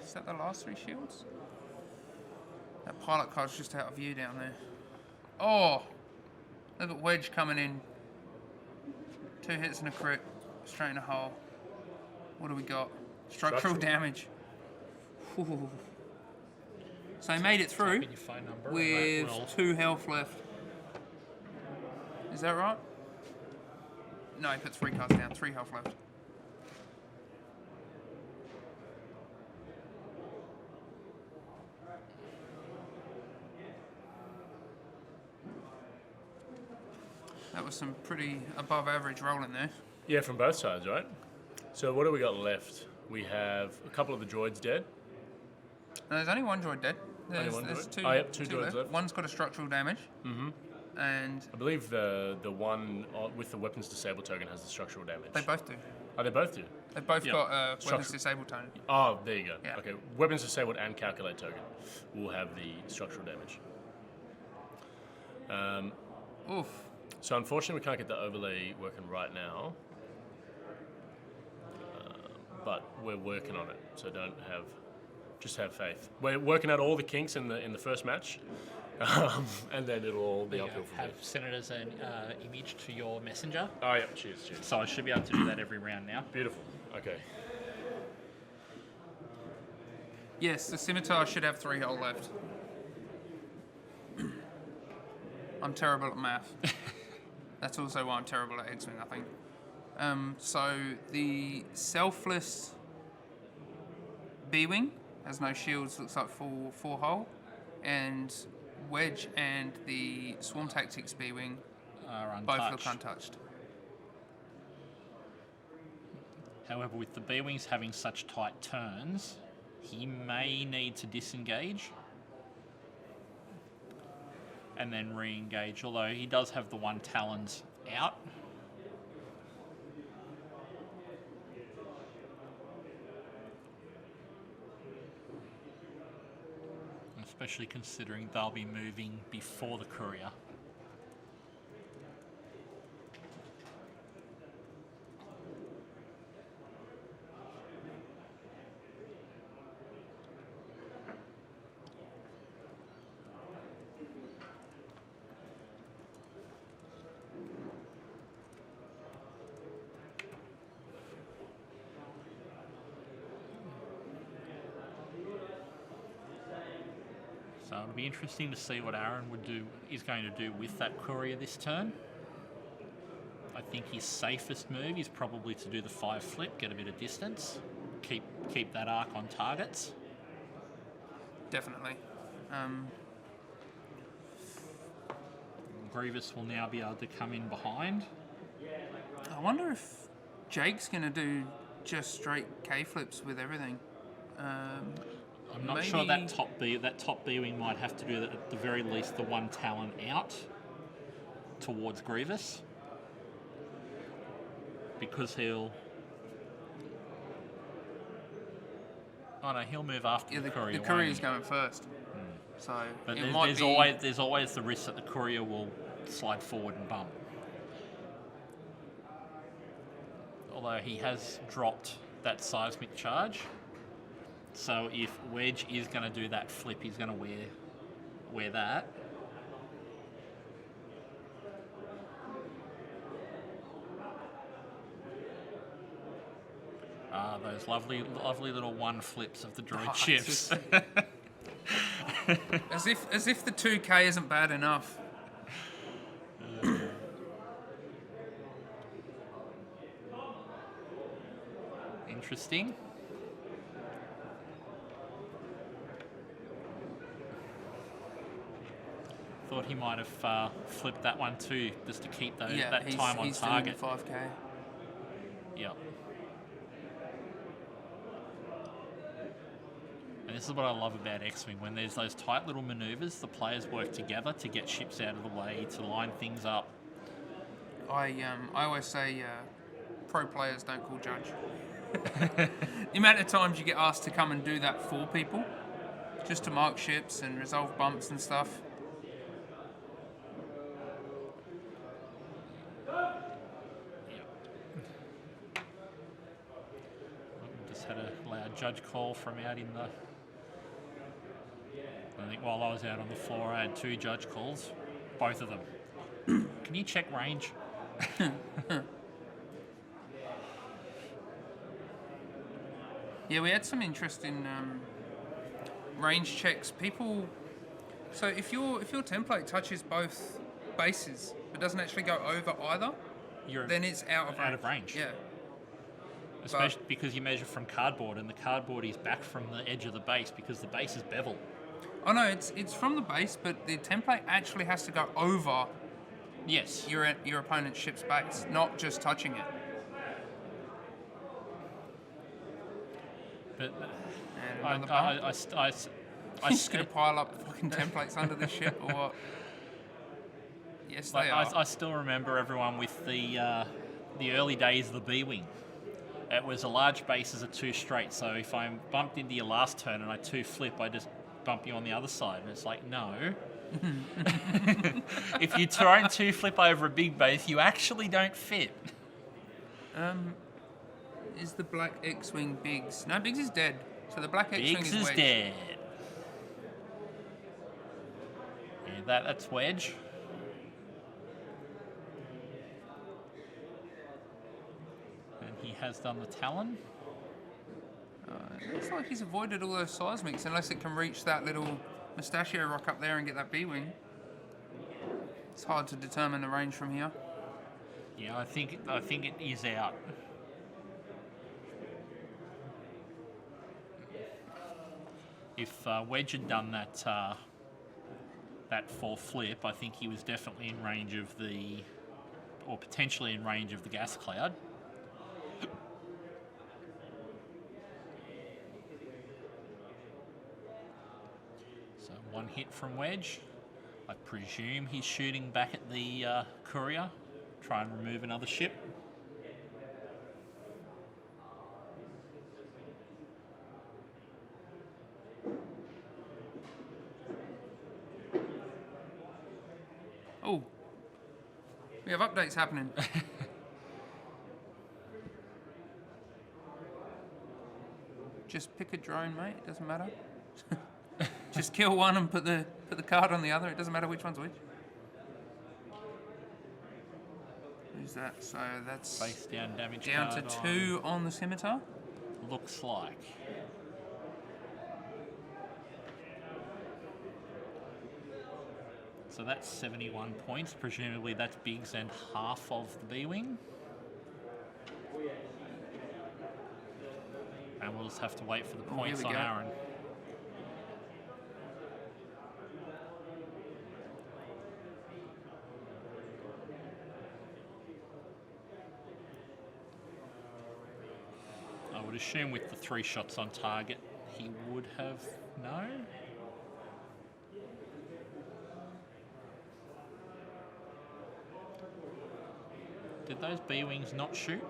Is that the last 3 shields? That pilot card's just out of view down there. Oh! Look at Wedge coming in. 2 hits and a crit. Straight in a hole. What do we got? Structural damage. Ooh. So he made it through Type in your phone number and with that will- 2 health left. Is that right? No, he put 3 cards down. 3 health left. That was some pretty above average rolling there. Yeah, from both sides, right? So what do we got left? We have a couple of the droids dead. No, there's only one droid dead. Only one There's droid? two, Oh, yep, two droids left. One's got a structural damage. Mm-hmm. And I believe the one with the weapons disabled token has the structural damage. they both do. Oh, they both do? They've both Yeah. got weapons Structural- disabled tone. Oh, there you go. Yeah. Okay, weapons disabled and calculate token will have the structural damage. Oof. So unfortunately, we can't get the overlay working right now, but we're working on it. So just have faith. We're working out all the kinks in the first match, and then it'll all be You uphill from there. have sent it as an image to your messenger, Oh yeah, cheers. so I should be able to do that every round now. Beautiful. Okay. Yes, the scimitar should have 3 hull left. I'm terrible at math. That's also why I'm terrible at X-Wing, I think. So the selfless B-Wing has no shields, looks like full 4 hull. And Wedge and the Swarm Tactics B-Wing Are both untouched. look untouched. However, with the B-Wings having such tight turns, he may need to disengage and then re-engage, although he does have the one Talons out. Especially considering they'll be moving before the courier. So it'll be interesting to see what Aaron is going to do with that courier this turn. I think his safest move is probably to do the 5 flip, get a bit of distance, keep that arc on targets. Definitely. Grievous will now be able to come in behind. I wonder if Jake's going to do just straight K-flips with everything. I'm not sure that top B-wing might have to do that at the very least the one Talon out towards Grievous, because he'll move after Yeah, the courier. the won't courier's he? going first. So But it might there's always the risk that the courier will slide forward and bump. Although he has dropped that seismic charge. So if Wedge is going to do that flip, he's going to wear that. Ah, those lovely little one flips of the droid it's ships. just- as if the 2K isn't bad enough. Interesting. Thought he might have flipped that one too, just to keep that time on he's target. doing 5K. Yep. And this is what I love about X-Wing. When there's those tight little maneuvers, the players work together to get ships out of the way, to line things up. I always say pro players don't call judge. The amount of times you get asked to come and do that for people, just to mark ships and resolve bumps and stuff. Just had a loud judge call from out in the... I think while I was out on the floor, I had 2 judge calls, both of them. Can you check range? Yeah, we had some interesting range checks. People, so if your template touches both bases but doesn't actually go over either, then it's out of range. Out of range. Yeah. Especially because you measure from cardboard, and the cardboard is back from the edge of the base because the base is bevel. Oh no, it's from the base, but the template actually has to go over Yes. your opponent's ship's base, not just touching it. But And another bar. I Just gonna pile up fucking templates under this ship or what? Yes, they are. I still remember everyone with the early days of the B-Wing. It was a large base as a 2 straight, so if I'm bumped into your last turn and I 2 flip, I just bump you on the other side. And it's like, no. If you try and 2 flip over a big base, you actually don't fit. Is the black X-Wing Biggs? No, Biggs is dead. So the black X-Wing Biggs is is Wedge. dead. Yeah, that's Wedge. And he has done the Talon. It looks like he's avoided all those seismics unless it can reach that little mustachio rock up there and get that B-Wing. It's hard to determine the range from here. Yeah, I think it is out. If Wedge had done that 4 flip, I think he was definitely in range of or potentially in range of the gas cloud. So 1 hit from Wedge. I presume he's shooting back at the courier, try and remove another ship. Oh, we have updates happening. Just pick a drone, mate. It doesn't matter. Just kill one and put the card on the other. It doesn't matter which one's which. Who's that? So that's Face down damage down to card 2 on the scimitar. looks like. So that's 71 points. Presumably that's Biggs and half of the B-Wing. And we'll just have to wait for the points here we on go. Aaron. I would assume with the 3 shots on target, he would have no. Did those B-Wings not shoot?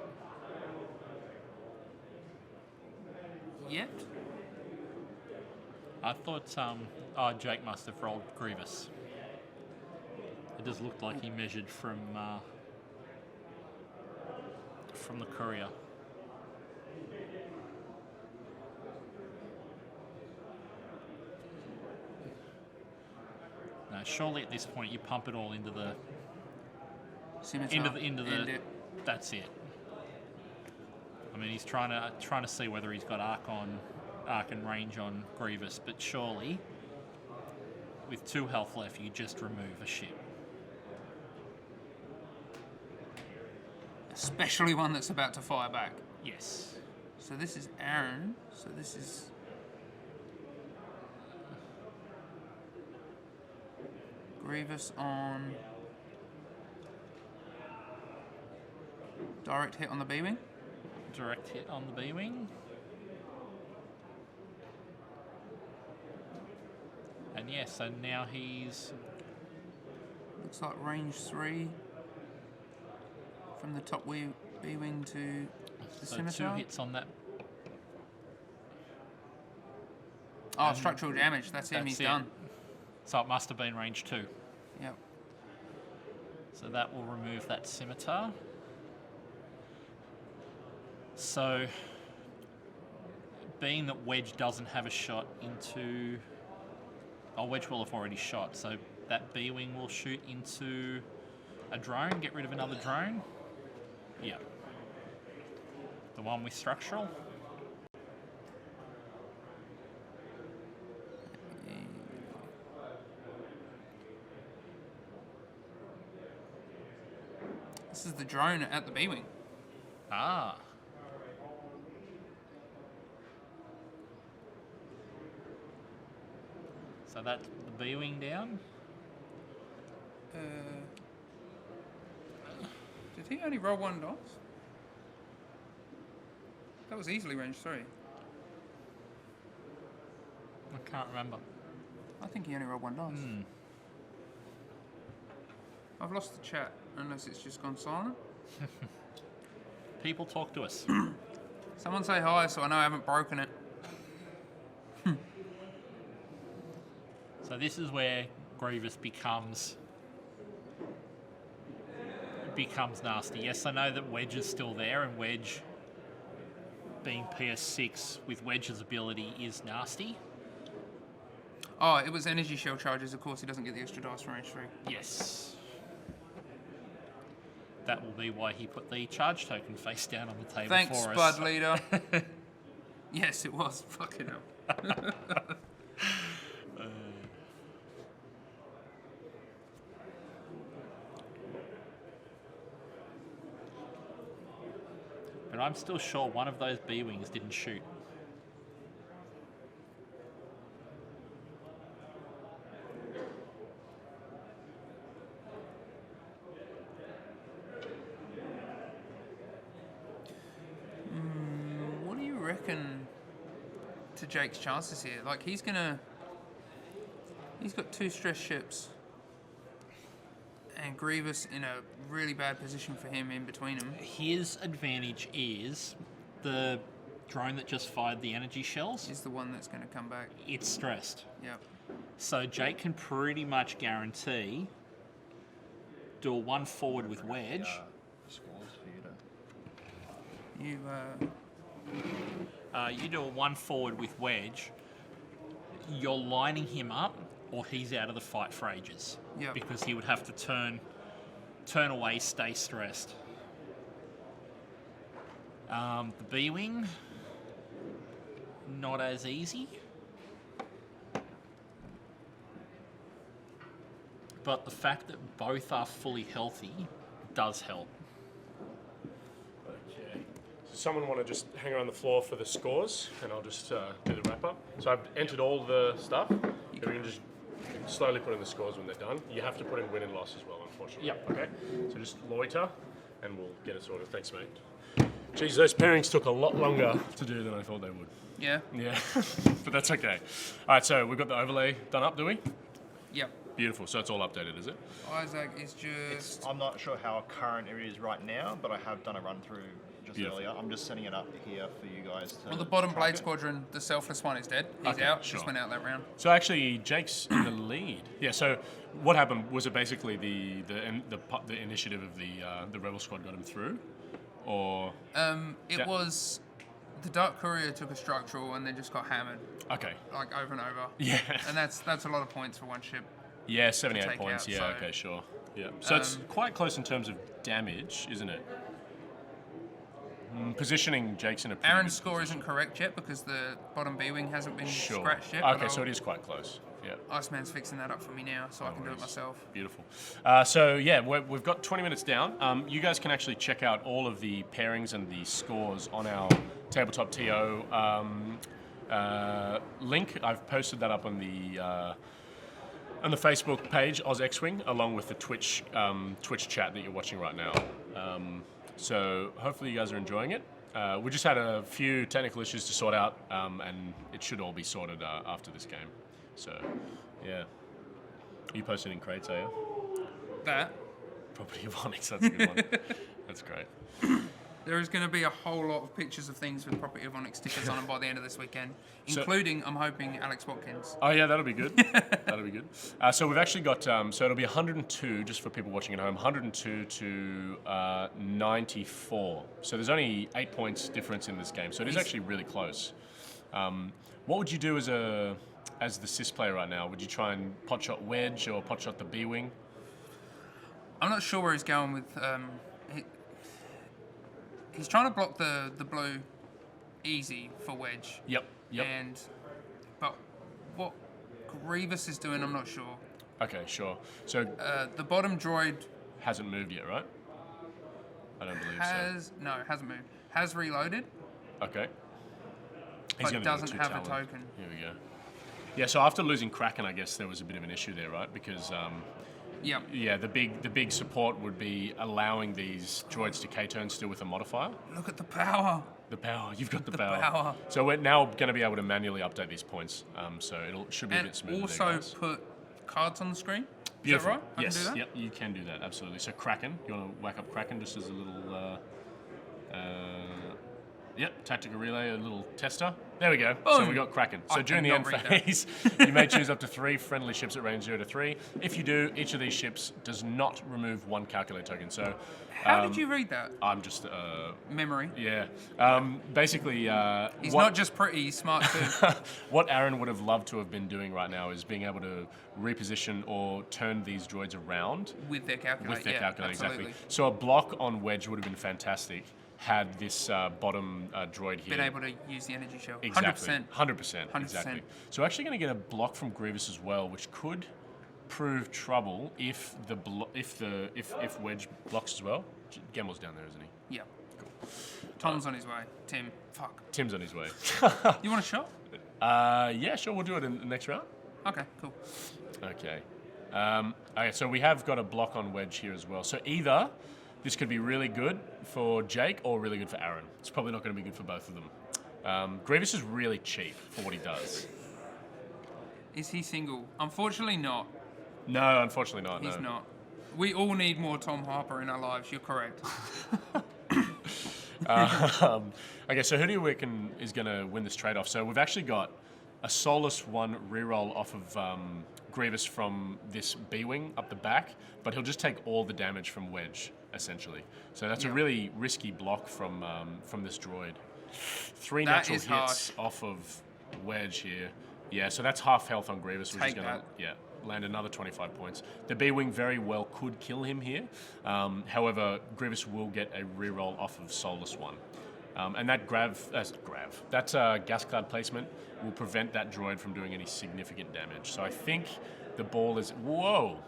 Yet? I thought, Jake must have rolled Grievous. It just looked like he measured from the courier. Now, surely at this point you pump it all into the Scimitar. into the. End it. That's it. I mean, he's trying to see whether he's got arc and range on Grievous, but surely with 2 health left, you just remove a ship. Especially one that's about to fire back. Yes. So this is Aaron. So this is Grievous on direct hit on the B-Wing. Direct hit on the B-Wing. And yeah, so now he's... Looks like range 3 from the top B-Wing to the So scimitar. 2 hits on that. Oh, structural damage. That's him. He's it. done. So it must have been range 2. Yep. So that will remove that scimitar. So, being that Wedge doesn't have a shot into... Oh, Wedge will have already shot, so that B-Wing will shoot into a drone, get rid of another drone. Yeah. The one with structural. This is the drone at the B-Wing. Ah. So that's the B-Wing down. Did he only roll 1 dice? That was easily range 3. I can't remember. I think he only rolled 1 dice. I've lost the chat, unless it's just gone silent. People talk to us. Someone say hi so I know I haven't broken it. So this is where Grievous becomes nasty. Yes, I know that Wedge is still there, and Wedge, being PS6 with Wedge's ability, is nasty. Oh, it was energy shell charges. Of course, he doesn't get the extra dice for range 3. Yes. That will be why he put the charge token face down on the table Thanks, for us. Bud Leader. Yes, it was. Fucking hell. But I'm still sure one of those B-Wings didn't shoot. What do you reckon to Jake's chances here? Like, he's got 2 stress ships. And Grievous in a really bad position for him in between them. His advantage is the drone that just fired the energy shells. Is the one that's going to come back. It's stressed. Yep. So Jake can pretty much guarantee do a 1 forward with Wedge. Scores for you to... You do a 1 forward with Wedge. You're lining him up, or he's out of the fight for ages. Yep. Because he would have to turn away, stay stressed. The B-Wing, not as easy. But the fact that both are fully healthy does help. Okay. So someone want to just hang around the floor for the scores, and I'll just do the wrap up. So I've entered all the stuff. We can just slowly put in the scores when they're done. You have to put in win and loss as well, unfortunately. Yep. Okay. So just loiter, and we'll get it sorted. Thanks, mate. Geez, those pairings took a lot longer to do than I thought they would. Yeah? Yeah, but that's okay. All right, so we've got the overlay done up, do we? Yep. Beautiful. So it's all updated, is it? Isaac is just... I'm not sure how current it is right now, but I have done a run through just Beautiful. earlier. I'm just setting it up here for you guys to... Well, the bottom track Blade it. Squadron, the Selfless one, is dead. He's Okay, out. sure. Just went out that round. So actually, Jake's in the lead. Yeah. So what happened was it basically the initiative of the Rebel Squad got him through, or It Yeah. was... The Dark Courier took a structural and then just got hammered, okay. like, over and over. Yeah. And that's a lot of points for one ship. Yeah, 78 take points. out, Yeah. so- Okay. Sure. Yeah. So it's quite close in terms of damage, isn't it? Positioning Jake's in a pretty Aaron's good score position. isn't correct yet because the bottom B-Wing hasn't been Sure. scratched yet. but Okay, so I'll- it is quite close. Yeah. Iceman's fixing that up for me now, so I can do it worries. myself. Beautiful. So yeah, we've got 20 minutes down. You guys can actually check out all of the pairings and the scores on our Tabletop TO link. I've posted that up on the Facebook page, Oz X-Wing, along with the Twitch chat that you're watching right now. So hopefully you guys are enjoying it. We just had a few technical issues to sort out, and it should all be sorted after this game. So, yeah. Are you posting in crates, are you? That. Property of Onyx, that's a good one. That's great. There is going to be a whole lot of pictures of things with Property of Onyx stickers on them by the end of this weekend, So- including, I'm hoping, Alex Watkins. Oh yeah, that'll be good. That'll be good. So we've actually got, so it'll be 102, just for people watching at home, 102 to 94. So there's only 8 points difference in this game. So it is actually really close. What would you do as the cis player right now? Would you try and potshot Wedge or potshot the B-Wing? I'm not sure where he's going with... he's trying to block the blue easy for Wedge. Yep. But what Grievous is doing, I'm not sure. Okay, sure. So The bottom droid hasn't moved yet, right? I don't believe so. hasn't moved. Has reloaded, Okay. but gonna be doesn't too have a talented. token. Here we go. Yeah, so after losing Kraken, I guess there was a bit of an issue there, right? Because Yep. Yeah, the big support would be allowing these droids to K-turn still with a modifier. Look at the power. The power, you've got the The power. power. So we're now going to be able to manually update these points. So it should be a And bit smoother. also there, guys. put cards on the screen. Beautiful. Is that right? I Yes. can do that? Yep. You can do that. Absolutely. So Kraken, you want to whack up Kraken just as a little. Yep. Tactical relay, a little tester. There we go. So Boom. we got Kraken. So I during the end cannot read that. phase, you may choose up to 3 friendly ships at range 0 to 3. If you do, each of these ships does not remove 1 calculate token. So How did you read that? I'm just. Memory. Yeah. Basically. He's what- not just pretty, he's smart too. What Aaron would have loved to have been doing right now is being able to reposition or turn these droids around With their calculator. with their yeah, calculator. absolutely. Exactly. So a block on Wedge would have been fantastic had this bottom droid here. Been able to use the energy shell. Exactly. 100%. 100%. 100%. Exactly. So we're actually going to get a block from Grievous as well, which could prove trouble if if Wedge blocks as well. Gemmel's down there, isn't he? Yeah. Tom's on his way. Tim. Fuck. Tim's on his way. You want a shot? Yeah, sure. We'll do it in the next round. Okay, cool. Okay. Okay, so we have got a block on Wedge here as well. So either this could be really good for Jake or really good for Aaron. It's probably not going to be good for both of them. Grievous is really cheap for what he does. Is he single? Unfortunately not. No, unfortunately not. He's no. not. We all need more Tom Harper in our lives, you're correct. Okay, so who do you reckon is going to win this trade-off? So we've actually got a Soulless 1 reroll off of Grievous from this B-Wing up the back, but he'll just take all the damage from Wedge, essentially. So that's a really risky block from this droid. 3 That natural is hits off of Wedge here. Yeah, so that's half health on Grievous, which is Take going to that. land another 25 points. The B-Wing very well could kill him here. However, Grievous will get a reroll off of Soulless 1. And that gas cloud placement will prevent that droid from doing any significant damage. So I think the ball is... Whoa!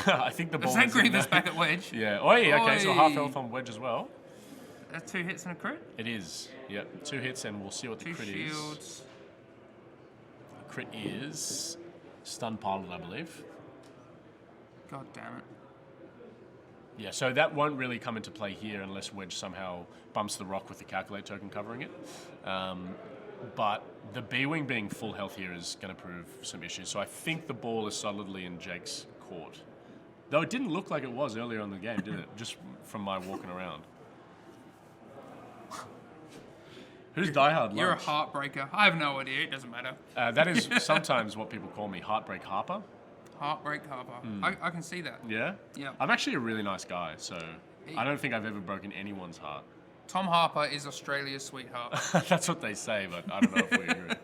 I think the ball Is that is... in Grievous the- back at Wedge? Yeah. Oi, okay, so half Oi. health on Wedge as well. That's 2 hits and a crit? It is. Yep, 2 hits and we'll see what the 2 crit is. shields. The crit is... Stun pilot, I believe. God damn it. Yeah, so that won't really come into play here unless Wedge somehow bumps the rock with the calculate token covering it. But the B-Wing being full health here is going to prove some issues. So I think the ball is solidly in Jake's court. Though it didn't look like it was earlier in the game, did it? Just from my walking around. Who's diehard lunch? You're a heartbreaker. I have no idea, it doesn't matter. That is sometimes what people call me, Heartbreak Harper. Heartbreak Harper. I can see that. Yeah? Yeah. I'm actually a really nice guy, so I don't think I've ever broken anyone's heart. Tom Harper is Australia's sweetheart. That's what they say, but I don't know if we agree.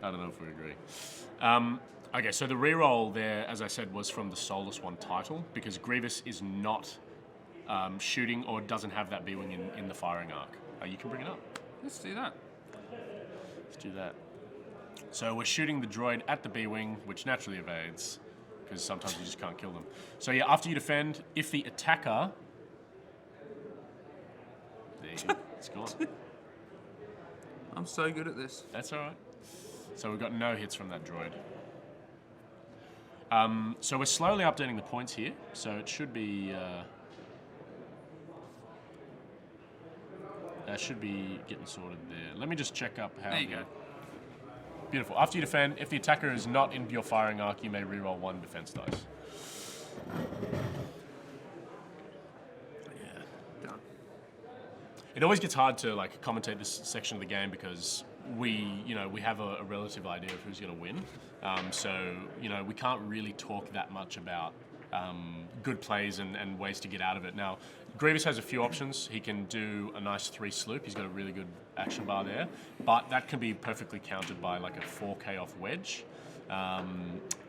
I don't know if we agree. Okay, so the reroll there, as I said, was from the Soulless 1 title, because Grievous is not shooting or doesn't have that B-Wing in the firing arc. You can bring it up. Let's do that. Let's do that. So we're shooting the droid at the B-Wing, which naturally evades, because sometimes you just can't kill them. So yeah, after you defend, if the attacker... There you go. It's gone. I'm so good at this. That's all right. So we've got no hits from that droid. So we're slowly updating the points here. So it should be... that should be getting sorted there. Let me just check up how... There you go. Beautiful. After you defend, if the attacker is not in your firing arc, you may reroll 1 defense dice. Done. It always gets hard to commentate this section of the game because we have a relative idea of who's going to win. So we can't really talk that much about good plays and ways to get out of it. Now, Grievous has a few options. He can do a nice 3 sloop. He's got a really good action bar there, but that can be perfectly countered by like a 4K off Wedge.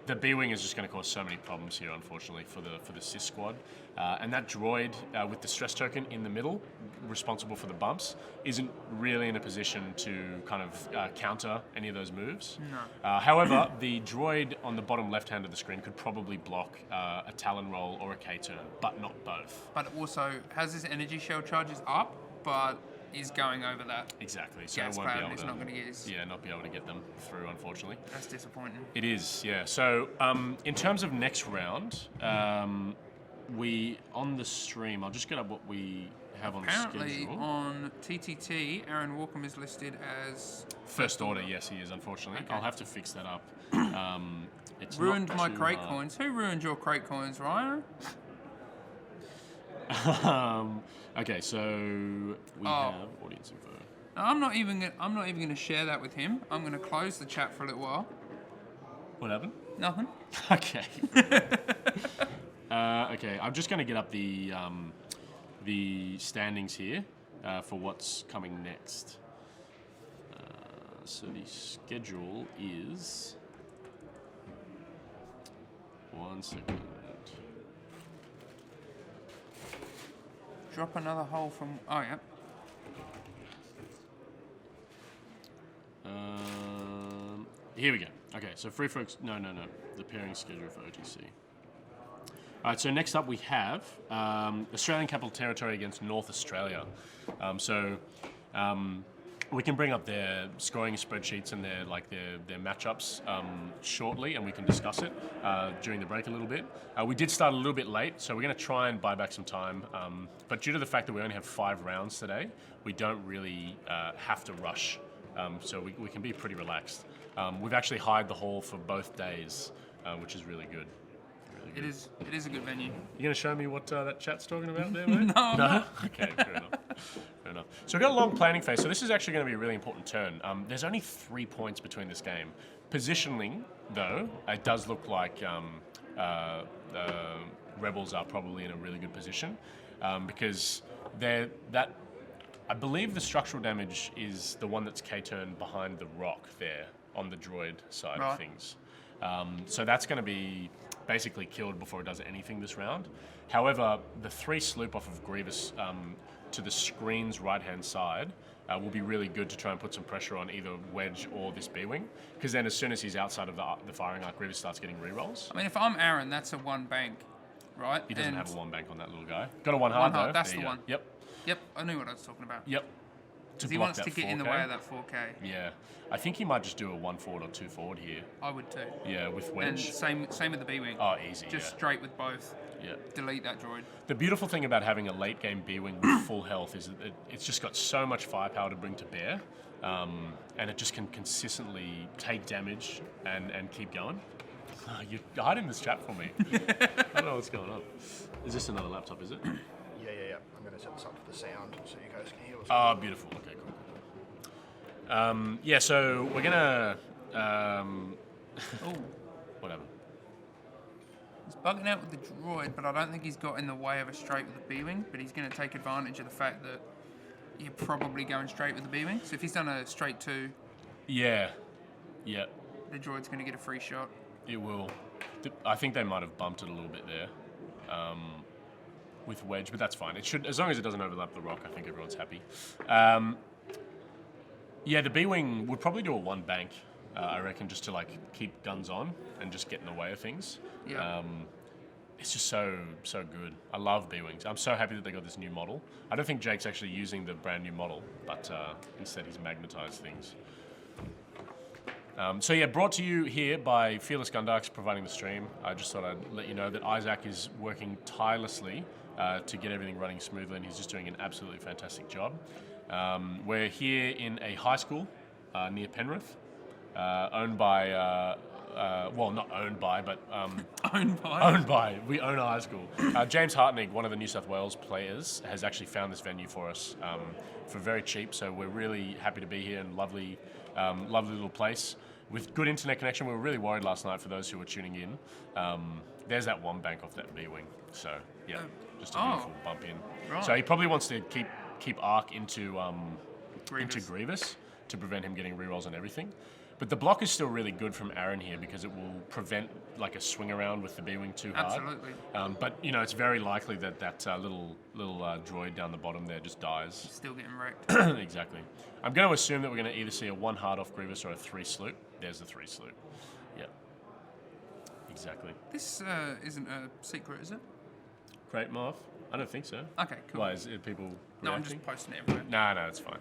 The B-Wing is just going to cause so many problems here, unfortunately, for the Sith squad. And that droid with the stress token in the middle, responsible for the bumps, isn't really in a position to kind of counter any of those moves. No. However, the droid on the bottom left hand of the screen could probably block a Talon roll or a K-turn, but not both. But it also has his energy shell charges up, but is going over that Exactly. So gas it won't be cloud, able and it's to. not going to get his. Not be able to get them through, unfortunately. That's disappointing. It is, yeah. So in terms of next round, we on the stream. I'll just get up what we have on the Apparently schedule. on TTT, Aaron Walkom is listed as First order, yes, he is. Unfortunately, Okay. I'll have to fix that up. It's ruined not my too crate hard. coins. Who ruined your crate coins, Ryan? Okay, so we have audience info. No, I'm not even going to share that with him. I'm going to close the chat for a little while. What happened? Nothing. Okay. Okay, I'm just going to get up the standings here for what's coming next. So the schedule is 1 second. Drop another hole from. Oh yeah. Here we go. Okay, so free folks. No. The pairing schedule for OTC. All right, so next up we have Australian Capital Territory against North Australia. We can bring up their scoring spreadsheets and their matchups shortly, and we can discuss it during the break a little bit. We did start a little bit late, so we're going to try and buy back some time. But due to the fact that we only have 5 rounds today, we don't really have to rush. So we can be pretty relaxed. We've actually hired the hall for both days, which is really good. It is a good venue. You going to show me what that chat's talking about there, mate? No. Okay, fair enough. Fair enough. So we've got a long planning phase. So this is actually going to be a really important turn. There's only 3 points between this game. Positioning, though, it does look like the Rebels are probably in a really good position because I believe the structural damage is the one that's K-turn behind the rock there on the droid side of things. So that's going to be basically killed before it does anything this round. However, the 3 sloop off of Grievous to the screen's right-hand side will be really good to try and put some pressure on either Wedge or this B-Wing, because then as soon as he's outside of the firing arc, Grievous starts getting rerolls. I mean, if I'm Aaron, that's a 1 bank, right? He doesn't And have a 1 bank on that little guy. Got a 1 hard, though. That's There the you go. one. Yep. Yep, I knew what I was talking about. Yep. He block wants that to get in the 4K. way of that 4K. Yeah. I think he might just do a 1 forward or 2 forward here. I would too. Yeah, with And Wedge. same with the B-Wing. Oh, easy, Just yeah. straight with both. Yeah. Delete that droid. The beautiful thing about having a late game B-Wing with full health is that it's just got so much firepower to bring to bear, and it just can consistently take damage and keep going. You're hiding this chat for me. I don't know what's going on. Is this another laptop, is it? Yeah. I'm going to set this up for the sound so you guys can hear what's Oh, beautiful. Okay, cool. Yeah, so we're going to... Oh, whatever. he's bugging out with the droid, but I don't think he's got in the way of a straight with the B-Wing, but he's going to take advantage of the fact that you're probably going straight with the B-Wing. So if he's done a straight 2, Yeah. the droid's going to get a free shot. It will. I think they might have bumped it a little bit there with Wedge, but that's fine. It should, as long as it doesn't overlap the rock. I think everyone's happy. Yeah, the B-Wing would probably do a 1 bank, I reckon, just to keep guns on and just get in the way of things. Yeah. It's just so good. I love B-Wings. I'm so happy that they got this new model. I don't think Jake's actually using the brand new model, but instead he's magnetized things. So yeah, brought to you here by Fearless Gundarks providing the stream. I just thought I'd let you know that Isaac is working tirelessly to get everything running smoothly, and he's just doing an absolutely fantastic job. We're here in a high school near Penrith, owned by, well, not owned by, but Owned by? owned by. We own a high school. James Hartnett, one of the New South Wales players, has actually found this venue for us for very cheap. So we're really happy to be here, and lovely little place with good internet connection. We were really worried last night for those who were tuning in. There's that 1 bank off that B-Wing. So yeah, just a beautiful bump in. Right. So he probably wants to keep Arc into Grievous. Grievous to prevent him getting rerolls and everything. But the block is still really good from Aaron here because it will prevent a swing around with the B-Wing too hard. Absolutely. But it's very likely that little droid down the bottom there just dies. Still getting wrecked. Exactly. I'm going to assume that we're going to either see a 1 hard off Grievous or a 3 sloop. There's the 3 sloop. Yeah. Exactly. This isn't a secret, is it? Great, Marv. I don't think so. Okay, cool. Why, is it people No, I'm reacting? just posting it everywhere. No, it's fine.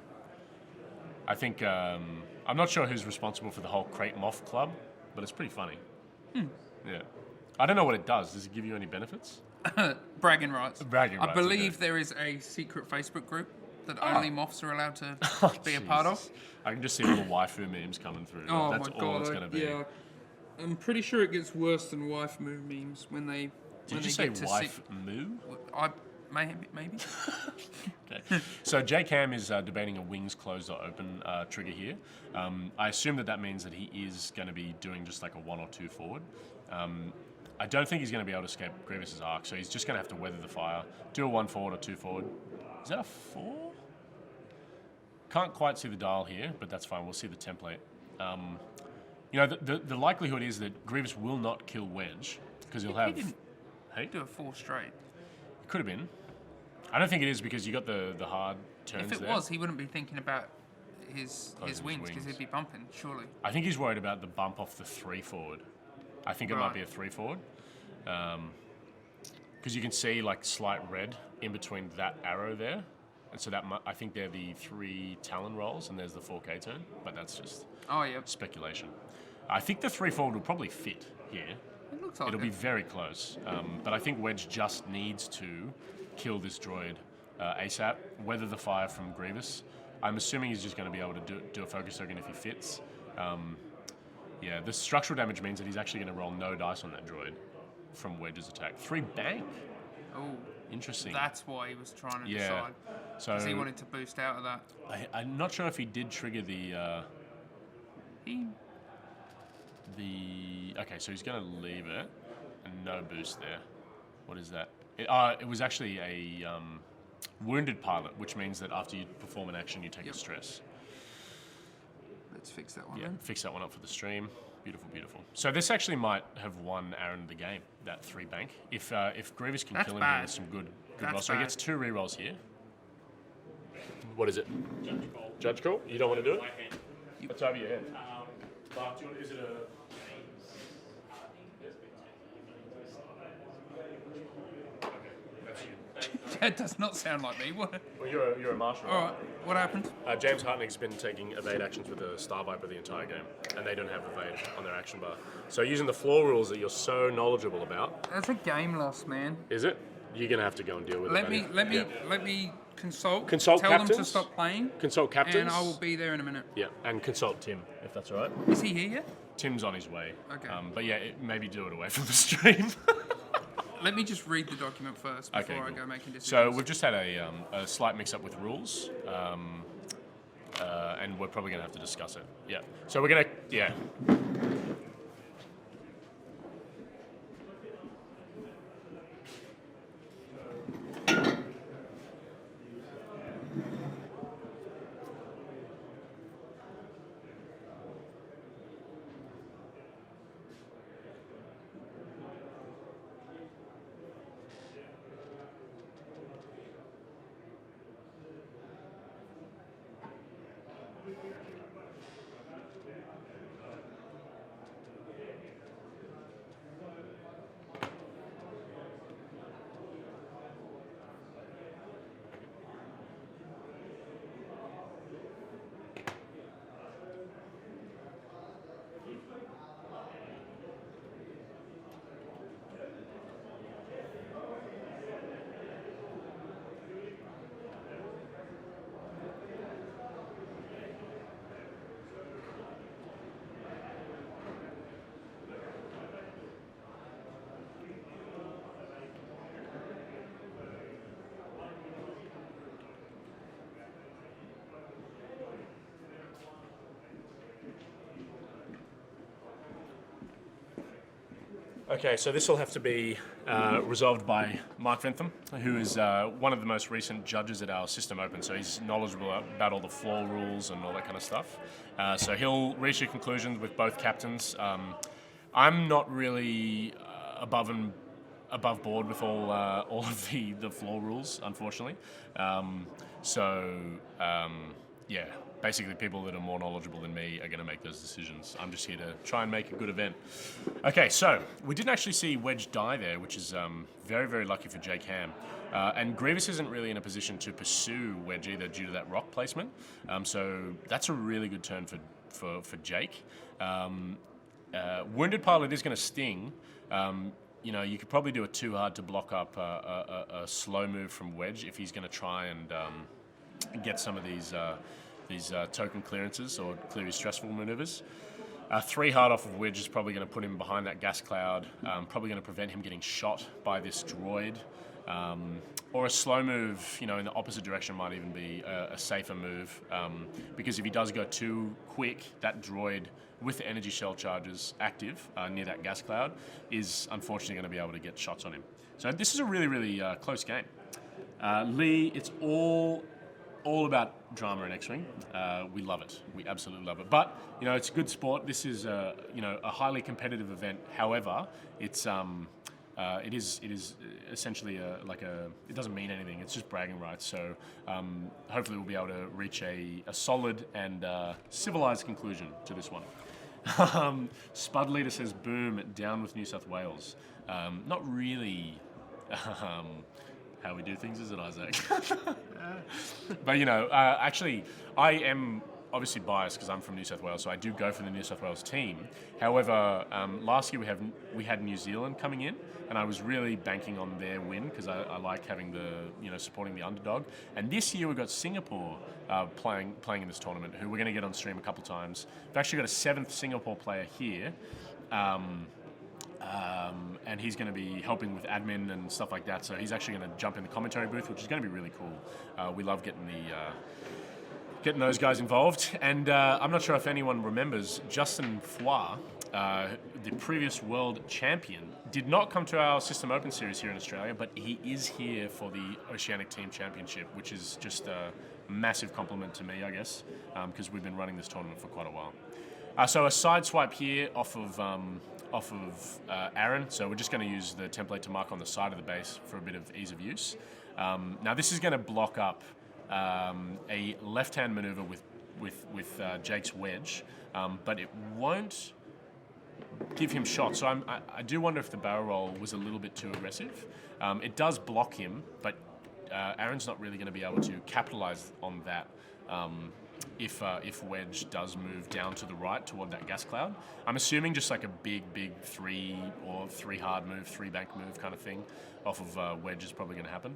I think, I'm not sure who's responsible for the whole Crate Moth Club, but it's pretty funny. Yeah. I don't know what it does. Does it give you any benefits? Bragging rights. Bragging I rights, believe okay. there is a secret Facebook group that only moths are allowed to be a Oh, part of. Jesus. I can just see all the waifu memes coming through. Oh That's my all god! it's going to be. Yeah, I'm pretty sure it gets worse than wife move memes when they. Did you say wife moo? I maybe. Okay. So JCam is debating a wings closed or open trigger here. I assume that means that he is going to be doing just like a 1 or 2 forward. I don't think he's going to be able to escape Grievous's arc, so he's just going to have to weather the fire, do a 1 forward or 2 forward. Is that a 4? Can't quite see the dial here, but that's fine. We'll see the template. You know, the likelihood is that Grievous will not kill Wedge because he'll have. He didn't Hey, do a 4 straight. it could have been. I don't think it is because you got the hard turns If it there. was, he wouldn't be thinking about his his wings because wings. he'd be bumping. Surely. I think he's worried about the bump off the 3 forward. I think it might Right. be a 3 forward. Because you can see like slight red in between that arrow there. And so I think they're the 3 Talon rolls and there's the 4K turn. But that's just Oh yeah. speculation. I think the 3 forward will probably fit here. It looks like It'll it. be very close. But I think Wedge just needs to kill this droid ASAP, weather the fire from Grievous. I'm assuming he's just going to be able to do a focus token if he fits. Yeah, the structural damage means that he's actually going to roll no dice on that droid from Wedge's attack. 3 bank. Oh, Interesting. that's why he was trying to Yeah. decide. So Because he wanted to boost out of that. I'm not sure if he did trigger He Okay, so he's going to leave it and no boost there. What is that? It was actually a wounded pilot, which means that after you perform an action, you take a stress. Let's fix that one Yeah, then. fix that one up for the stream. Beautiful, beautiful. So this actually might have won Aaron the game, that 3 bank. If Grievous can That's kill him here bad. with some good That's rolls. So he bad. gets 2 rerolls here. What is it? Judge call. You don't want to do it? It's over your head. Is it a... That does not sound like me. What? Well, you're a marshal. All right. What happened? James Hartnick's been taking evade actions with the Star Viper the entire game, and they don't have evade on their action bar. So using the floor rules that you're so knowledgeable about, That's a game loss, man. is it? You're gonna have to go and deal with it. buddy. Let me consult. Consult Tell them to captains? stop playing. Consult captains. And I will be there in a minute. Yeah, and consult Tim if that's all right. Is he here yet? Tim's on his way. Okay. But yeah, maybe do it away from the stream. Let me just read the document first before Okay, I cool. go making decisions. So we've just had a slight mix-up with rules, and we're probably going to have to discuss it. Yeah. So we're going to, yeah. Okay, so this will have to be resolved by Mark Ventham, who is one of the most recent judges at our System Open, so he's knowledgeable about all the floor rules and all that kind of stuff. So he'll reach a conclusion with both captains. I'm not really above board with all of the floor rules, unfortunately. Yeah, basically people that are more knowledgeable than me are going to make those decisions. I'm just here to try and make a good event. Okay, so we didn't actually see Wedge die there, which is very, very lucky for Jake Ham. And Grievous isn't really in a position to pursue Wedge either due to that rock placement. So that's a really good turn for Jake. Wounded Pilot is going to sting. You know, you could probably do it too hard to block up a slow move from Wedge if he's going to try and get some of these token clearances or clear his stressful maneuvers. 3 hard off of Wedge is probably going to put him behind that gas cloud, probably going to prevent him getting shot by this droid. Or a slow move, you know, in the opposite direction might even be a safer move, because if he does go too quick, that droid with the energy shell charges active near that gas cloud is unfortunately going to be able to get shots on him. So this is a really, really close game. Lee, it's all about drama in X-Wing. We love it. We absolutely love it. But, you know, it's a good sport. This is, you know, a highly competitive event. However, it's... it is essentially it doesn't mean anything. It's just bragging rights. So hopefully we'll be able to reach a solid and civilized conclusion to this one. Spud Leader says, boom, down with New South Wales. Not really how we do things, is it, Isaac? But, you know, actually, I am obviously biased because I'm from New South Wales, so I do go for the New South Wales team. However, last year we had New Zealand coming in, and I was really banking on their win because I like having supporting the underdog. And this year we've got Singapore playing in this tournament, who we're going to get on stream a couple times. We've actually got a 7th Singapore player here. And he's going to be helping with admin and stuff like that. So he's actually going to jump in the commentary booth, which is going to be really cool. We love getting those guys involved. And I'm not sure if anyone remembers, Justin Foy, the previous world champion, did not come to our System Open series here in Australia, but he is here for the Oceanic Team Championship, which is just a massive compliment to me, I guess, because we've been running this tournament for quite a while. So a side swipe here off of Aaron. So we're just going to use the template to mark on the side of the base for a bit of ease of use. Now this is going to block up a left-hand maneuver with Jake's wedge, but it won't give him shots. So I do wonder if the barrel roll was a little bit too aggressive. It does block him, but Aaron's not really going to be able to capitalize on that if Wedge does move down to the right toward that gas cloud. I'm assuming just like a big 3 hard move, 3 bank move kind of thing off of Wedge is probably going to happen.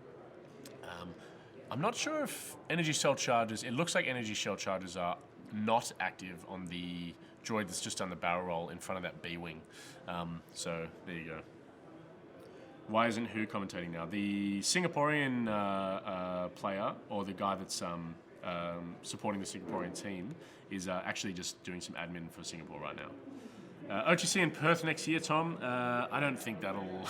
I'm not sure if energy shell charges, it looks like energy shell charges are not active on the droid that's just done the barrel roll in front of that B-wing. So there you go. Why isn't who commentating now? The Singaporean player, or the guy that's supporting the Singaporean team, is actually just doing some admin for Singapore right now. OTC in Perth next year, Tom. I don't think that'll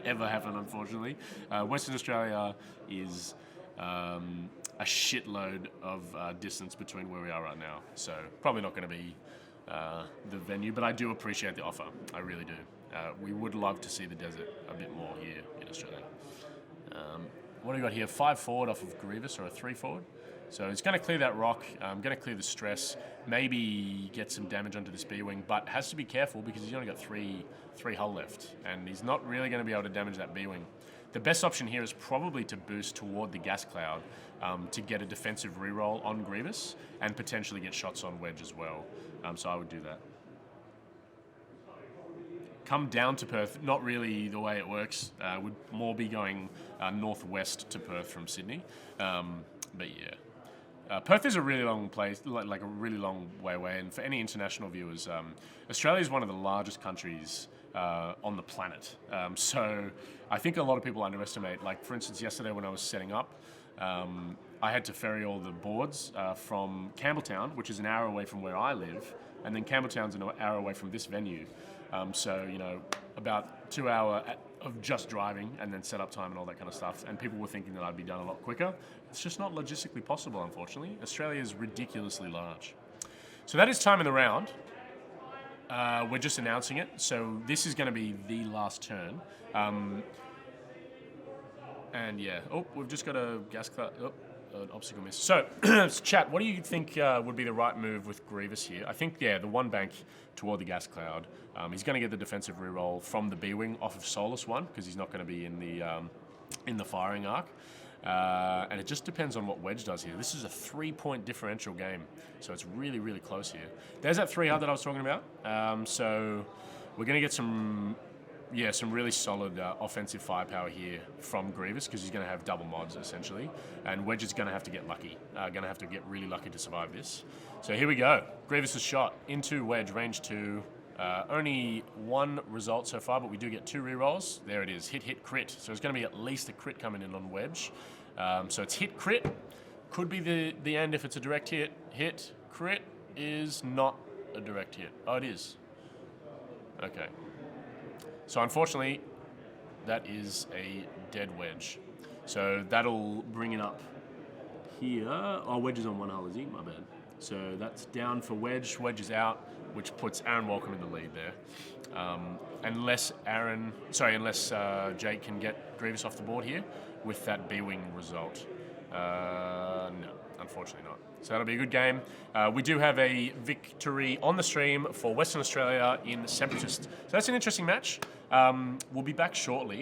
ever happen, unfortunately. Western Australia is a shitload of distance between where we are right now, so probably not going to be the venue, but I do appreciate the offer. I really do. We would love to see the desert a bit more here in Australia. What do we got here? 5 forward off of Grievous, or a 3 forward. So it's going to clear that rock, going to clear the stress, maybe get some damage onto this B-wing, but has to be careful because he's only got three hull left, and he's not really going to be able to damage that B-wing. The best option here is probably to boost toward the gas cloud to get a defensive reroll on Grievous and potentially get shots on Wedge as well. So I would do that. Come down to Perth, not really the way it works. Would more be going northwest to Perth from Sydney. But yeah. Perth is a really long place, like a really long way away. And for any international viewers, Australia is one of the largest countries on the planet. So I think a lot of people underestimate, like for instance, yesterday when I was setting up, I had to ferry all the boards from Campbelltown, which is an hour away from where I live, and then Campbelltown's an hour away from this venue. So, you know, about 2 hours of just driving and then setup time and all that kind of stuff. And people were thinking that I'd be done a lot quicker. It's just not logistically possible, unfortunately. Australia is ridiculously large. So that is time in the round. We're just announcing it. So this is going to be the last turn. And yeah, we've just got a gas cloud. an obstacle miss. So, chat, what do you think would be the right move with Grievous here? I think, yeah, the one bank toward the gas cloud. He's going to get the defensive reroll from the B-wing off of Solus 1 because he's not going to be in the firing arc. And it just depends on what Wedge does here. This is a 3-point differential game, so it's really, really close here. There's that 3 hard that I was talking about. So we're going to get some really solid offensive firepower here from Grievous because he's going to have double mods essentially, and Wedge is going to have to get lucky. Going to have to get really lucky to survive this. So here we go. Grievous' shot into Wedge, range 2. Only 1 result so far, but we do get 2 rerolls. There it is, hit, crit. So it's going to be at least a crit coming in on Wedge. So it's hit, crit. Could be the end if it's a direct hit. Hit, crit is not a direct hit. Oh, it is. Okay. So unfortunately, that is a dead Wedge. So that'll bring it up here. Oh, Wedge is on 1 hull, is he? My bad. So that's down for Wedge. Wedge is out, which puts Aaron Walkom in the lead there. Unless Jake can get Grievous off the board here with that B-wing result. No, unfortunately not. So that'll be a good game. We do have a victory on the stream for Western Australia in Separatist. So that's an interesting match. We'll be back shortly.